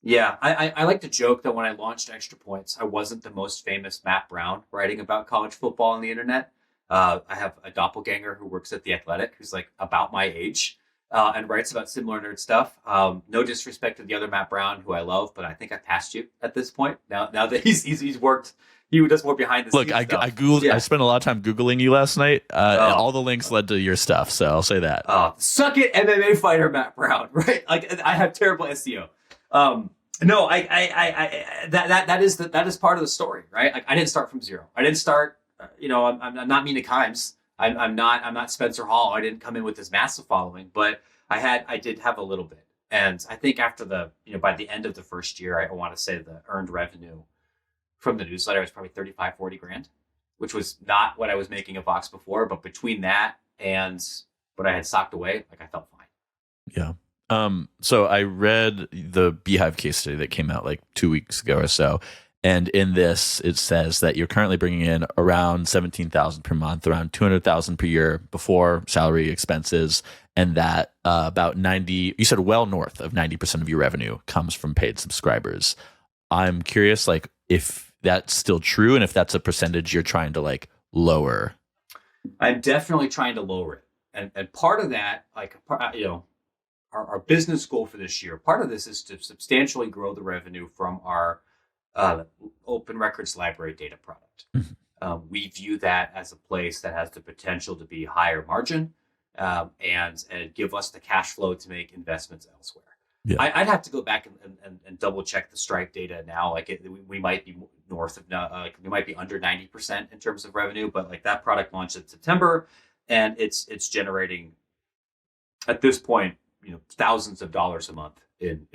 Yeah, I like to joke that when I launched Extra Points, I wasn't the most famous Matt Brown writing about college football on the internet. I have a doppelganger who works at The Athletic, who's like about my age, and writes about similar nerd stuff. No disrespect to the other Matt Brown, who I love, but I think I passed you at this point. Now that he's worked, he does more behind the Look, scenes stuff. I googled. Yeah. I spent a lot of time googling you last night. And all the links led to your stuff, so I'll say that. Suck it, MMA fighter Matt Brown, right? Like I have terrible SEO. No, that is part of the story, right? Like I didn't start from zero. I didn't start. I'm not Mina Kimes. I'm not Spencer Hall. I didn't come in with this massive following, but I did have a little bit. And I think after by the end of the first year, I want to say the earned revenue from the newsletter was probably 35, 40 grand, which was not what I was making at Vox before. But between that and what I had socked away, like I felt fine. Yeah. So I read the Beehive case study that came out like 2 weeks ago or so. And in this, it says that you're currently bringing in around 17,000 per month, around 200,000 per year before salary expenses. And that about 90, you said well north of 90% of your revenue comes from paid subscribers. I'm curious, like, if that's still true and if that's a percentage you're trying to like lower. I'm definitely trying to lower it. And part of that, like, our business goal for this year, part of this is to substantially grow the revenue from our open records library data product. We view that as a place that has the potential to be higher margin and give us the cash flow to make investments elsewhere. Yeah. I'd have to go back and double check the Stripe data now. Like we might be north of we might be under 90% in terms of revenue, but like that product launched in September, and it's generating at this point thousands of dollars a month in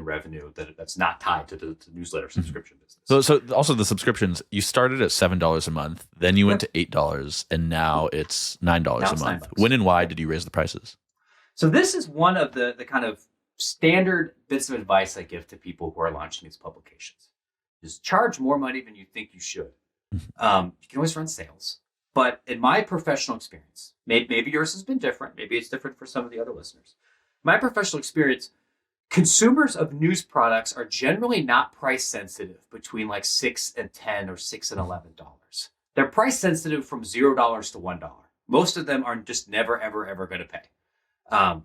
revenue that's not tied to the newsletter subscription business. So also the subscriptions, you started at $7 a month, then you went to $8, and now it's $9 a month. When and why did you raise the prices? So this is one of the kind of standard bits of advice I give to people who are launching these publications. Just charge more money than you think you should. You can always run sales. But in my professional experience, maybe yours has been different. Maybe it's different for some of the other listeners. My professional experience, consumers of news products are generally not price sensitive between like $6 and $10 or $6 and $11. They're price sensitive from $0 to $1. Most of them are just never, ever, ever going to pay.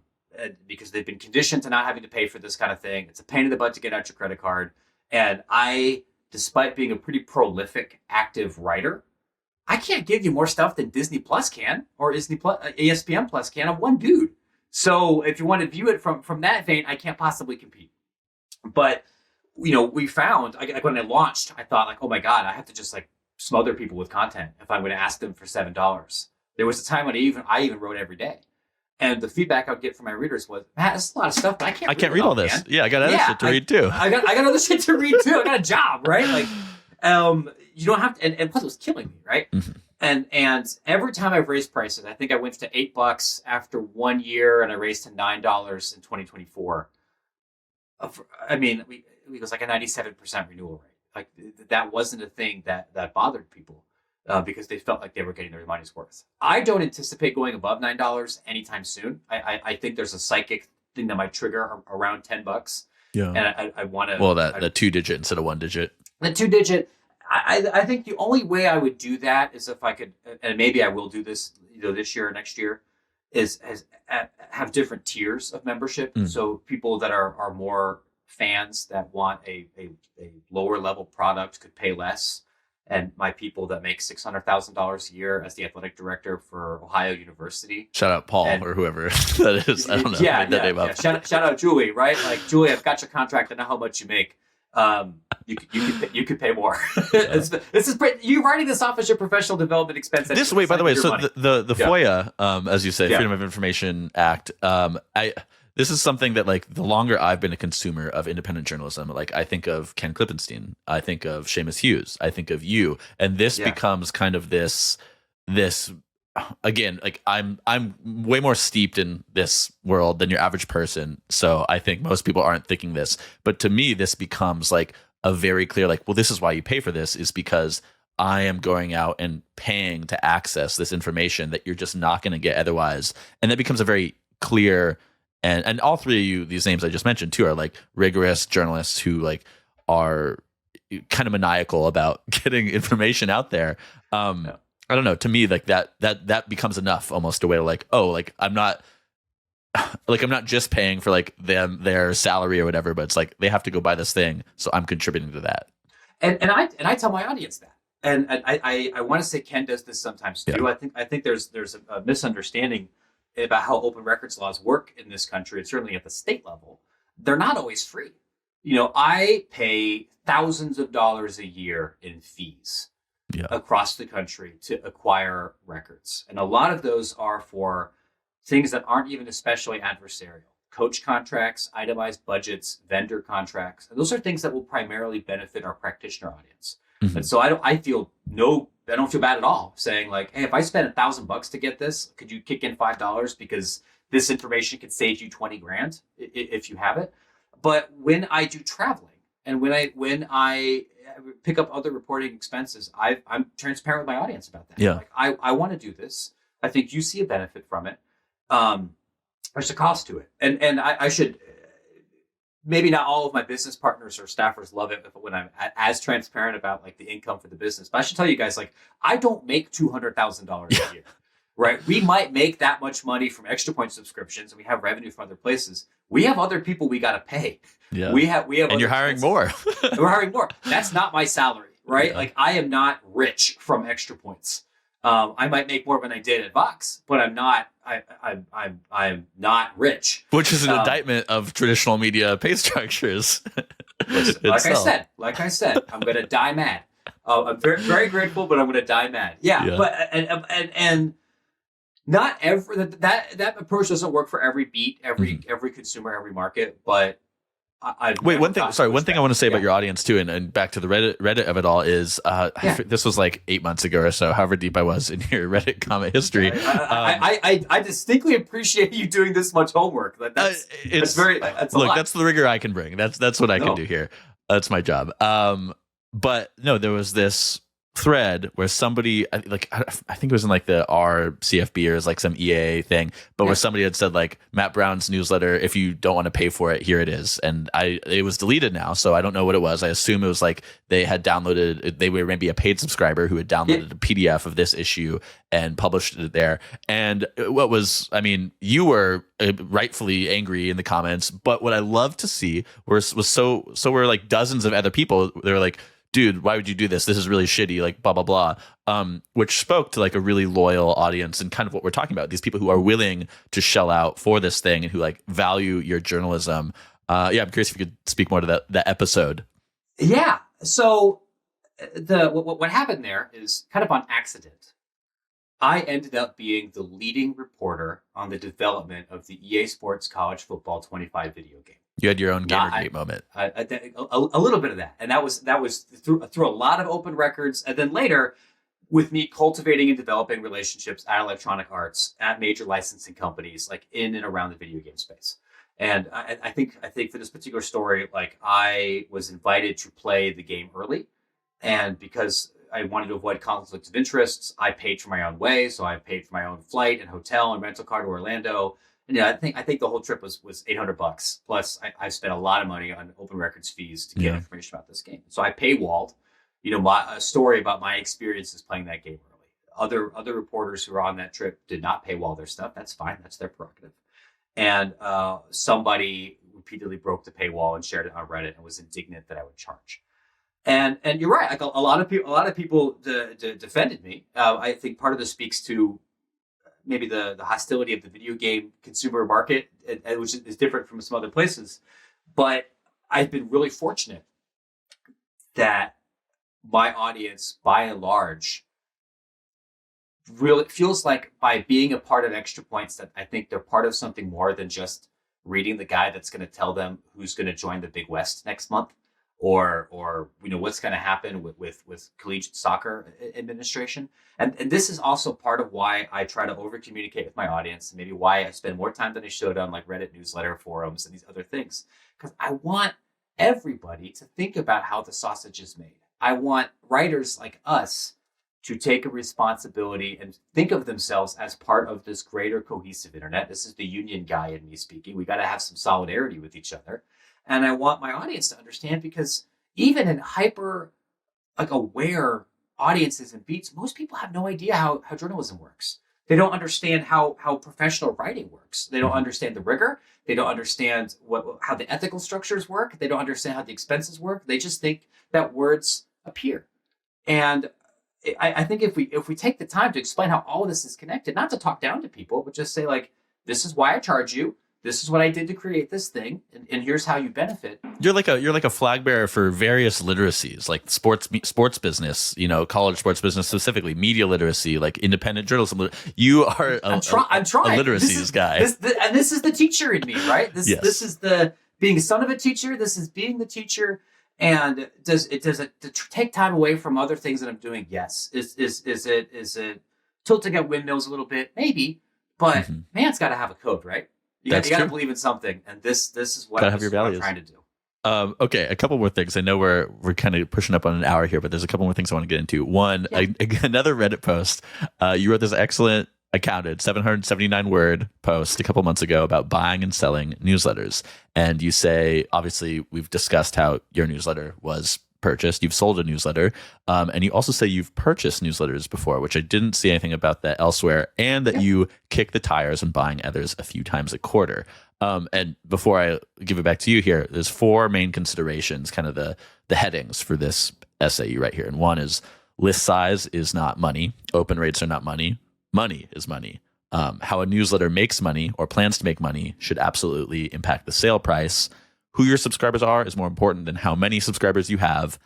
Because they've been conditioned to not having to pay for this kind of thing. It's a pain in the butt to get out your credit card. And I, despite being a pretty prolific, active writer, I can't give you more stuff than Disney Plus can or ESPN Plus can of one dude. So if you want to view it from that vein, I can't possibly compete. But, we found, when I launched, I thought like, oh my God, I have to just like smother people with content if I'm going to ask them for $7. There was a time when I even wrote every day. And the feedback I would get from my readers was, Matt, it's a lot of stuff, but I can't read all this. Man. Yeah, I got other shit to read too. I got other shit to read too. I got a job, right? Like, you don't have to, and plus it was killing me, right? Mm-hmm. And every time I've raised prices, I think I went to $8 after 1 year, and I raised to $9 in 2024. I mean, it was like a 97% renewal rate. Like that wasn't a thing that bothered people. Because they felt like they were getting their money's worth. I don't anticipate going above $9 anytime soon. I think there's a psychic thing that might trigger around $10. Yeah, and I want to. Well, that 2-digit instead of 1-digit. The 2-digit. I think the only way I would do that is if I could, and maybe I will do this, this year or next year, is have different tiers of membership. So people that are more fans that want a lower level product could pay less. And my people that make $600,000 a year as the athletic director for Ohio University. Shout out Paul or whoever that is. I don't know. Yeah. Shout out Julie, right? Like Julie, I've got your contract. I know how much you make. You could pay more. This is you writing this off as your professional development expense. By the way, so the FOIA, as you say, Freedom of Information Act. This is something that, like, the longer I've been a consumer of independent journalism, like, I think of Ken Klippenstein, I think of Seamus Hughes, I think of you, and this becomes kind of this again, like, I'm way more steeped in this world than your average person, so I think most people aren't thinking this, but to me, this becomes like a very clear, like, well, this is why you pay for this, is because I am going out and paying to access this information that you're just not going to get otherwise, and that becomes a very clear and all three of you, these names I just mentioned too, are like rigorous journalists who like are kind of maniacal about getting information out there. I don't know. To me, like that becomes enough, almost a way to like, oh, like I'm not just paying for like their salary or whatever, but it's like they have to go buy this thing, so I'm contributing to that. And I tell my audience that, and I want to say Ken does this sometimes too. Yeah. I think there's a misunderstanding about how open records laws work in this country, and certainly at the state level. They're not always free. I pay thousands of dollars a year in fees across the country to acquire records. And a lot of those are for things that aren't even especially adversarial. Coach contracts, itemized budgets, vendor contracts. And those are things that will primarily benefit our practitioner audience. Mm-hmm. And so I don't feel bad at all saying like, hey, if I spend $1,000 to get this, could you kick in $5 because this information could save you $20,000 if you have it. But when I do traveling and when I pick up other reporting expenses, I'm transparent with my audience about that. Yeah. Like, I want to do this. I think you see a benefit from it. There's a cost to it. And I should, maybe not all of my business partners or staffers love it when I'm as transparent about like the income for the business. But I should tell you guys, like, I don't make $200,000 a year, right? We might make that much money from Extra Point subscriptions and we have revenue from other places. We have other people we got to pay. Yeah. We have, and you're hiring more. We're hiring more. That's not my salary, right? Yeah. Like I am not rich from Extra Points. I might make more than I did at Vox, but I'm not. I'm not rich. Which is an indictment of traditional media pay structures. Listen, like I said, I'm going to die mad. I'm very, very grateful, but I'm going to die mad. Yeah. But and not every that approach doesn't work for every beat, every consumer, every market. But one thing I want to say about your audience too, and back to the Reddit of it all is, this was like 8 months ago or so, however deep I was in your Reddit comment history. I distinctly appreciate you doing this much homework. That's the rigor I can bring. That's what I can do here. That's my job. But no, there was this thread where somebody, I think it was in like the RCFB or it was like some EA thing, but where somebody had said like Matt Brown's newsletter, if you don't want to pay for it, here it is. And it was deleted now, so I don't know what it was. I assume it was like they were maybe a paid subscriber who had downloaded a PDF of this issue and published it there. And you were rightfully angry in the comments, but what I love to see was were like dozens of other people. They were like, dude, why would you do this? This is really shitty, like blah, blah, blah, which spoke to like a really loyal audience and kind of what we're talking about. These people who are willing to shell out for this thing and who like value your journalism. I'm curious if you could speak more to that episode. Yeah. So what happened there is kind of on accident. I ended up being the leading reporter on the development of the EA Sports College Football 25 video game. You had your own Gamergate moment. A little bit of that. And that was through a lot of open records. And then later, with me cultivating and developing relationships at Electronic Arts, at major licensing companies, like in and around the video game space. And I think for this particular story, like I was invited to play the game early. And because I wanted to avoid conflicts of interests, I paid for my own way. So I paid for my own flight and hotel and rental car to Orlando. And I think the whole trip was $800. Plus, I spent a lot of money on open records fees to get information about this game. So I paywalled, a story about my experiences playing that game early. Other reporters who were on that trip did not paywall their stuff. That's fine. That's their prerogative. And somebody repeatedly broke the paywall and shared it on Reddit and was indignant that I would charge. And you're right. Like a lot of people defended me. I think part of this speaks to maybe the hostility of the video game consumer market, which is different from some other places. But I've been really fortunate that my audience, by and large, really feels like by being a part of Extra Points that I think they're part of something more than just reading the guide that's going to tell them who's going to join the Big West next month or what's going to happen with collegiate soccer administration. And this is also part of why I try to over communicate with my audience, and maybe why I spend more time than I should on like Reddit newsletter forums and these other things, because I want everybody to think about how the sausage is made. I want writers like us to take a responsibility and think of themselves as part of this greater cohesive internet. This is the union guy in me speaking. We got to have some solidarity with each other. And I want my audience to understand, because even in hyper aware audiences and beats, most people have no idea how journalism works. They don't understand how professional writing works. They don't understand the rigor. They don't understand how the ethical structures work. They don't understand how the expenses work. They just think that words appear. And I think if we take the time to explain how all of this is connected, not to talk down to people, but just say, like, this is why I charge you. This is what I did to create this thing, and here's how you benefit. You're like a flag bearer for various literacies, like sports business, college sports business specifically, media literacy, like independent journalism. You are I'm trying. A literacies guy. And this is the teacher in me, right? This is the being son of a teacher. This is being the teacher. And does it take time away from other things that I'm doing? Yes. Is it tilting at windmills a little bit? Maybe. But man, it's got to have a code, right? You got to believe in something, and this is what I'm trying to do. Okay, a couple more things. I know we're kind of pushing up on an hour here, but there's a couple more things I want to get into. One, another Reddit post. You wrote this excellent, accounted 779 word post a couple months ago about buying and selling newsletters, and you say, obviously, we've discussed how your newsletter was purchased. You've sold a newsletter, and you also say you've purchased newsletters before, which I didn't see anything about that elsewhere, and that you kick the tires on buying others a few times a quarter. And before I give it back to you here, there's 4 main considerations, kind of the headings for this essay you write here. And one is list size is not money. Open rates are not money. Money is money. How a newsletter makes money or plans to make money should absolutely impact the sale price. Who your subscribers are is more important than how many subscribers you have.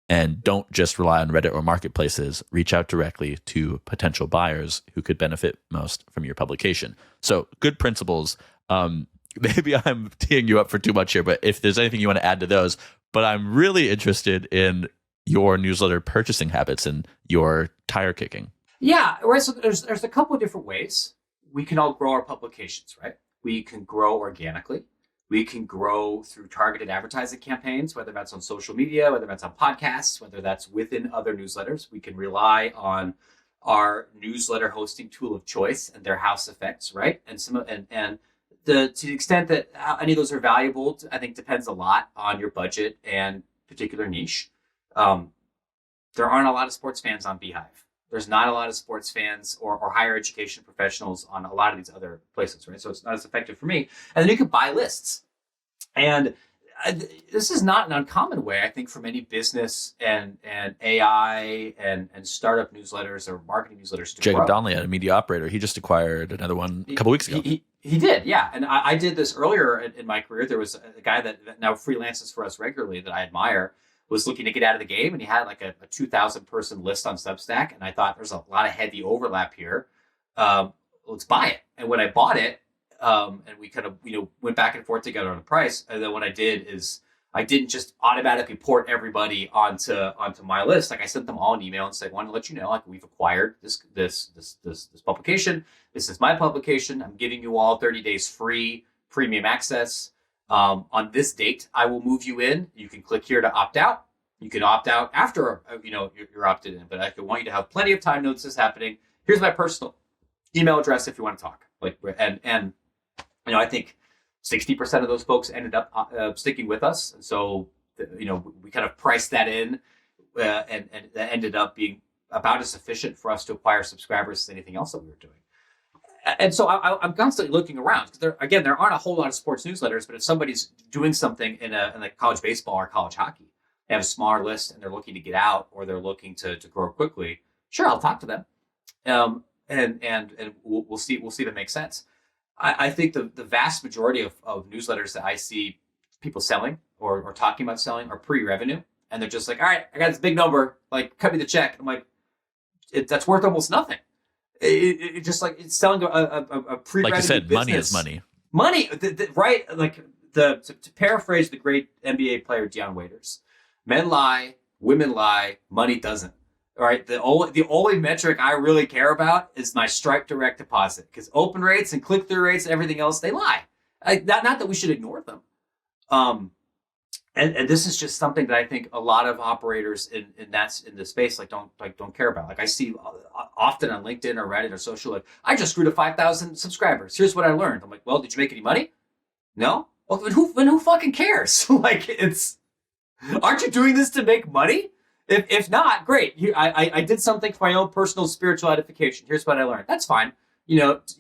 And don't just rely on Reddit or marketplaces. Reach out directly to potential buyers who could benefit most from your publication. So good principles. Maybe I'm teeing you up for too much here, but if there's anything you want to add to those. But I'm really interested in your newsletter purchasing habits and your tire kicking. Yeah, right. So there's a couple of different ways we can all grow our publications, right? We can grow organically. We can grow through targeted advertising campaigns, whether that's on social media, whether that's on podcasts, whether that's within other newsletters. We can rely on our newsletter hosting tool of choice and their house effects, right? And to the extent that any of those are valuable, I think depends a lot on your budget and particular niche. There aren't a lot of sports fans on Beehive. There's not a lot of sports fans or higher education professionals on a lot of these other places, right? So it's not as effective for me. And then you can buy lists. And this is not an uncommon way, I think, for many business and AI and startup newsletters or marketing newsletters to Jacob grow. Donnelly, a media operator, he just acquired another one a couple weeks ago. He did, yeah. And I did this earlier in my career. There was a guy that now freelances for us regularly that I admire, was looking to get out of the game, and he had like a 2,000 person list on Substack, and I thought there's a lot of heavy overlap here. Let's buy it. And when I bought it, and we kind of went back and forth together on the price, and then what I did is I didn't just automatically port everybody onto my list. Like I sent them all an email and said, I want to let you know, like, we've acquired this publication. This is my publication. I'm giving you all 30 days free premium access. On this date, I will move you in. You can click here to opt out. You can opt out after you're opted in, but I want you to have plenty of time. Notice this happening. Here's my personal email address if you want to talk. And I think 60% of those folks ended up sticking with us, and so we kind of priced that in, and that ended up being about as sufficient for us to acquire subscribers as anything else that we were doing. And so I'm constantly looking around because there aren't a whole lot of sports newsletters, but if somebody's doing something in like college baseball or college hockey, they have a smaller list and they're looking to get out or they're looking to grow quickly, sure, I'll talk to them. And we'll see if it makes sense. I think the vast majority of newsletters that I see people selling or talking about selling are pre-revenue. And they're just like, all right, I got this big number, like cut me the check. I'm like, that's worth almost nothing. It just like it's selling a pre-revenue like you said, business. Money is money. Right? Like to paraphrase the great NBA player Deion Waiters, men lie, women lie, money doesn't. All right. The only metric I really care about is my Stripe direct deposit, because open rates and click-through rates and everything else, they lie. Not that we should ignore them. and this is just something that I think a lot of operators in the space don't care about. Like I see often on LinkedIn or Reddit or social, like I just grew to 5,000 subscribers. Here's what I learned. I'm like, well, did you make any money? No. Well, then who fucking cares? Like aren't you doing this to make money? If not, great. I did something for my own personal spiritual edification. Here's what I learned. That's fine.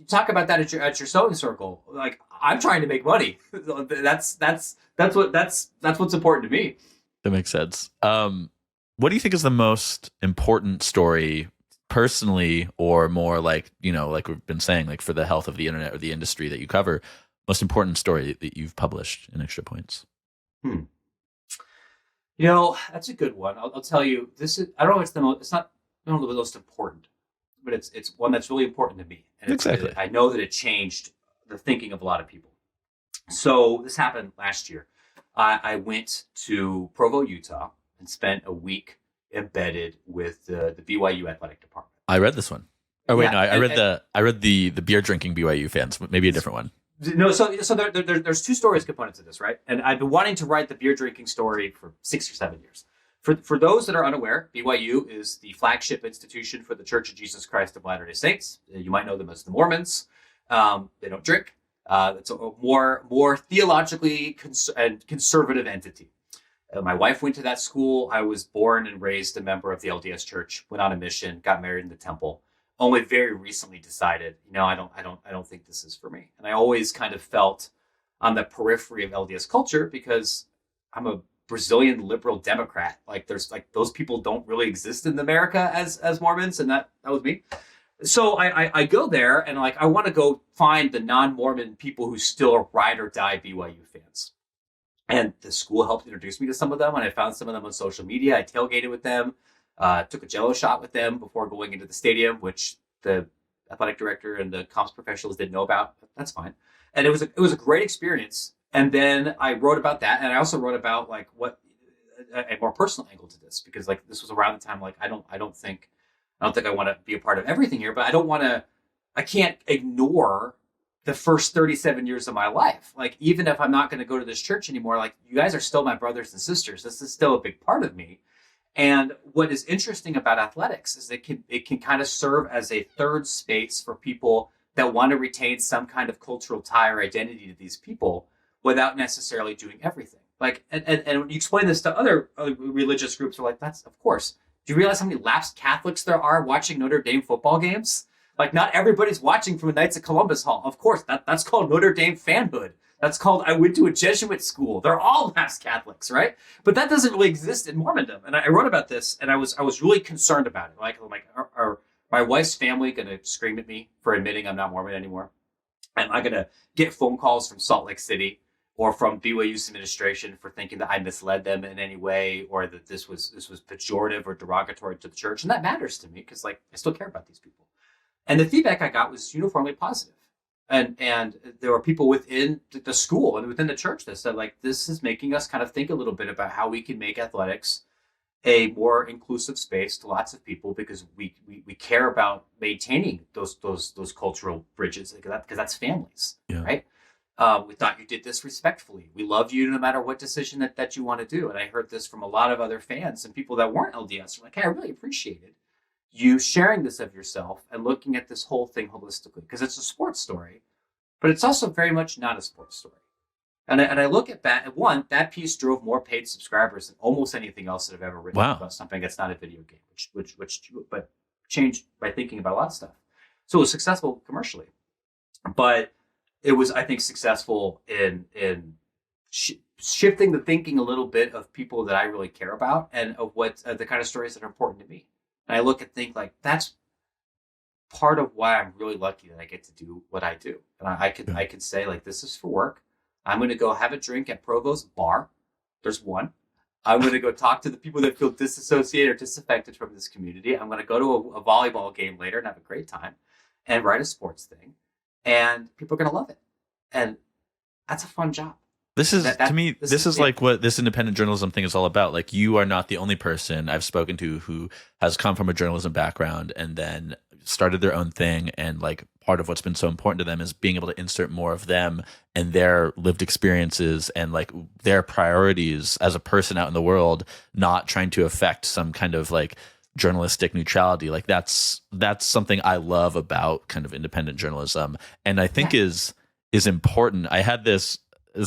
Talk about that at your sewing circle. Like I'm trying to make money. That's what's important to me. That makes sense. What do you think is the most important story personally, or more like, like we've been saying, like for the health of the internet or the industry that you cover, most important story that you've published in Extra Points? That's a good one. I'll tell you, I don't know if it's not the most important, but it's one that's really important to me. And exactly. I know that it changed the thinking of a lot of people. So this happened last year. I went to Provo, Utah, and spent a week embedded with the BYU athletic department. I read this one. Oh wait, yeah, no, I read the beer drinking BYU fans, maybe a different one. No, so there's two stories components to this, right? And I've been wanting to write the beer drinking story for 6 or 7 years. For those that are unaware, BYU is the flagship institution for the Church of Jesus Christ of Latter-day Saints. You might know them as the Mormons. They don't drink. It's a more theologically and conservative entity. My wife went to that school. I was born and raised a member of the LDS Church. Went on a mission. Got married in the temple. Only very recently decided, I don't think this is for me. And I always kind of felt on the periphery of LDS culture because I'm a Brazilian liberal Democrat. Like there's like those people don't really exist in America as Mormons, and that was me. So I go there and like I want to go find the non-Mormon people who still are ride or die BYU fans. And the school helped introduce me to some of them, and I found some of them on social media. I tailgated with them. Took a Jello shot with them before going into the stadium, which the athletic director and the comps professionals didn't know about. That's fine. And it was a great experience. And then I wrote about that, and I also wrote about like what a more personal angle to this, because like this was around the time like I don't think I want to be a part of everything here, but I can't ignore the first 37 years of my life. Like even if I'm not going to go to this church anymore, like you guys are still my brothers and sisters. This is still a big part of me. And what is interesting about athletics is it can kind of serve as a third space for people that want to retain some kind of cultural tie or identity to these people without necessarily doing everything. Like, and when you explain this to other religious groups, are like, that's of course. Do you realize how many lapsed Catholics there are watching Notre Dame football games? Like, not everybody's watching from the Knights of Columbus Hall. Of course, that's called Notre Dame fanhood. That's called I went to a Jesuit school. They're all lapsed Catholics, right? But that doesn't really exist in Mormondom. And I wrote about this, and I was really concerned about it. Like are my wife's family going to scream at me for admitting I'm not Mormon anymore? Am I going to get phone calls from Salt Lake City or from BYU's administration for thinking that I misled them in any way, or that this was pejorative or derogatory to the church? And that matters to me because like I still care about these people. And the feedback I got was uniformly positive. And there were people within the school and within the church that said, like, this is making us kind of think a little bit about how we can make athletics a more inclusive space to lots of people, because we care about maintaining those cultural bridges, because that's families, yeah. Right? We thought you did this respectfully. We love you no matter what decision that you want to do. And I heard this from a lot of other fans and people that weren't LDS. They're like, hey, I really appreciated you sharing this of yourself and looking at this whole thing holistically, because it's a sports story, but it's also very much not a sports story. And I look at that, and one, that piece drove more paid subscribers than almost anything else that I've ever written about something that's not a video game, but changed by thinking about a lot of stuff. So it was successful commercially, but it was, I think, successful in shifting the thinking a little bit of people that I really care about and of what the kind of stories that are important to me. And I look and think like that's part of why I'm really lucky that I get to do what I do. And I could say like, this is for work. I'm going to go have a drink at Provo's bar. There's one. I'm going to go talk to the people that feel disassociated or disaffected from this community. I'm going to go to a volleyball game later and have a great time and write a sports thing. And people are going to love it. And that's a fun job. This is, to me, this is like what this independent journalism thing is all about. Like, you are not the only person I've spoken to who has come from a journalism background and then started their own thing, and like part of what's been so important to them is being able to insert more of them and their lived experiences and like their priorities as a person out in the world, not trying to affect some kind of like journalistic neutrality. Like that's something I love about kind of independent journalism, and I think is important. I had this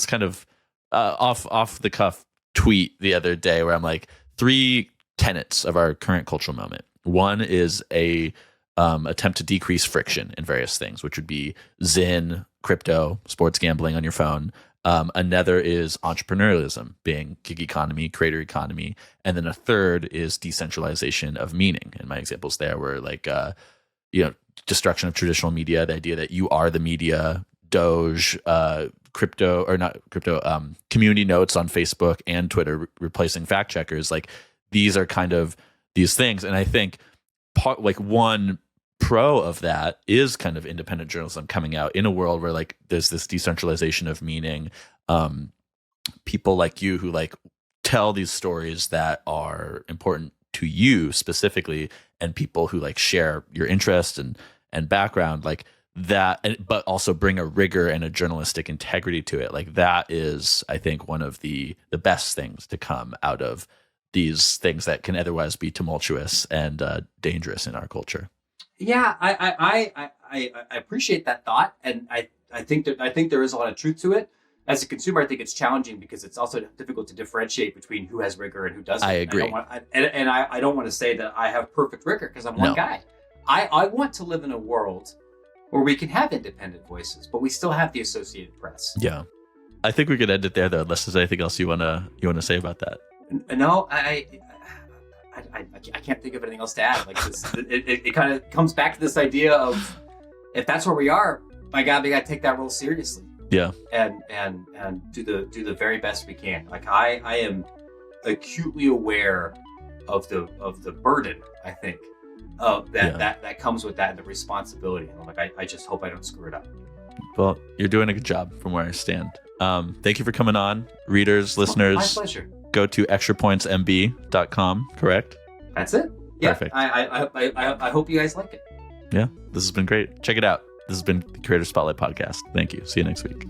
kind of off the cuff tweet the other day where I'm like, 3 tenets of our current cultural moment. One is a attempt to decrease friction in various things, which would be Zyn, crypto, sports gambling on your phone. Another is entrepreneurialism, being gig economy, creator economy. And then a third is decentralization of meaning. And my examples there were like, destruction of traditional media, the idea that you are the media, Doge, crypto, or not crypto, community notes on Facebook and Twitter replacing fact checkers. Like these are kind of these things. And I think one pro of that is kind of independent journalism coming out in a world where like there's this decentralization of meaning. People like you who like tell these stories that are important to you specifically, and people who like share your interest and background like that, but also bring a rigor and a journalistic integrity to it. Like that is, I think, one of the best things to come out of these things that can otherwise be tumultuous and dangerous in our culture. Yeah, I appreciate that thought, and I think there is a lot of truth to it. As a consumer, I think it's challenging because it's also difficult to differentiate between who has rigor and who doesn't. I agree. I don't want to say that I have perfect rigor because I'm one guy. I want to live in a world where we can have independent voices, but we still have the Associated Press. Yeah, I think we could end it there though, unless there's anything else you wanna say about that. No, I can't think of anything else to add. Like this, it kind of comes back to this idea of if that's where we are, my God, we got to take that role seriously. Yeah, and do the very best we can. Like I am acutely aware of the burden, I think, of that comes with that, and the responsibility. And like I just hope I don't screw it up. Well, you're doing a good job from where I stand. Thank you for coming on, readers, listeners. My pleasure. Go to extrapointsmb.com, correct? That's it. Yeah. Perfect. I hope you guys like it. Yeah, this has been great. Check it out. This has been the Creator Spotlight Podcast. Thank you. See you next week.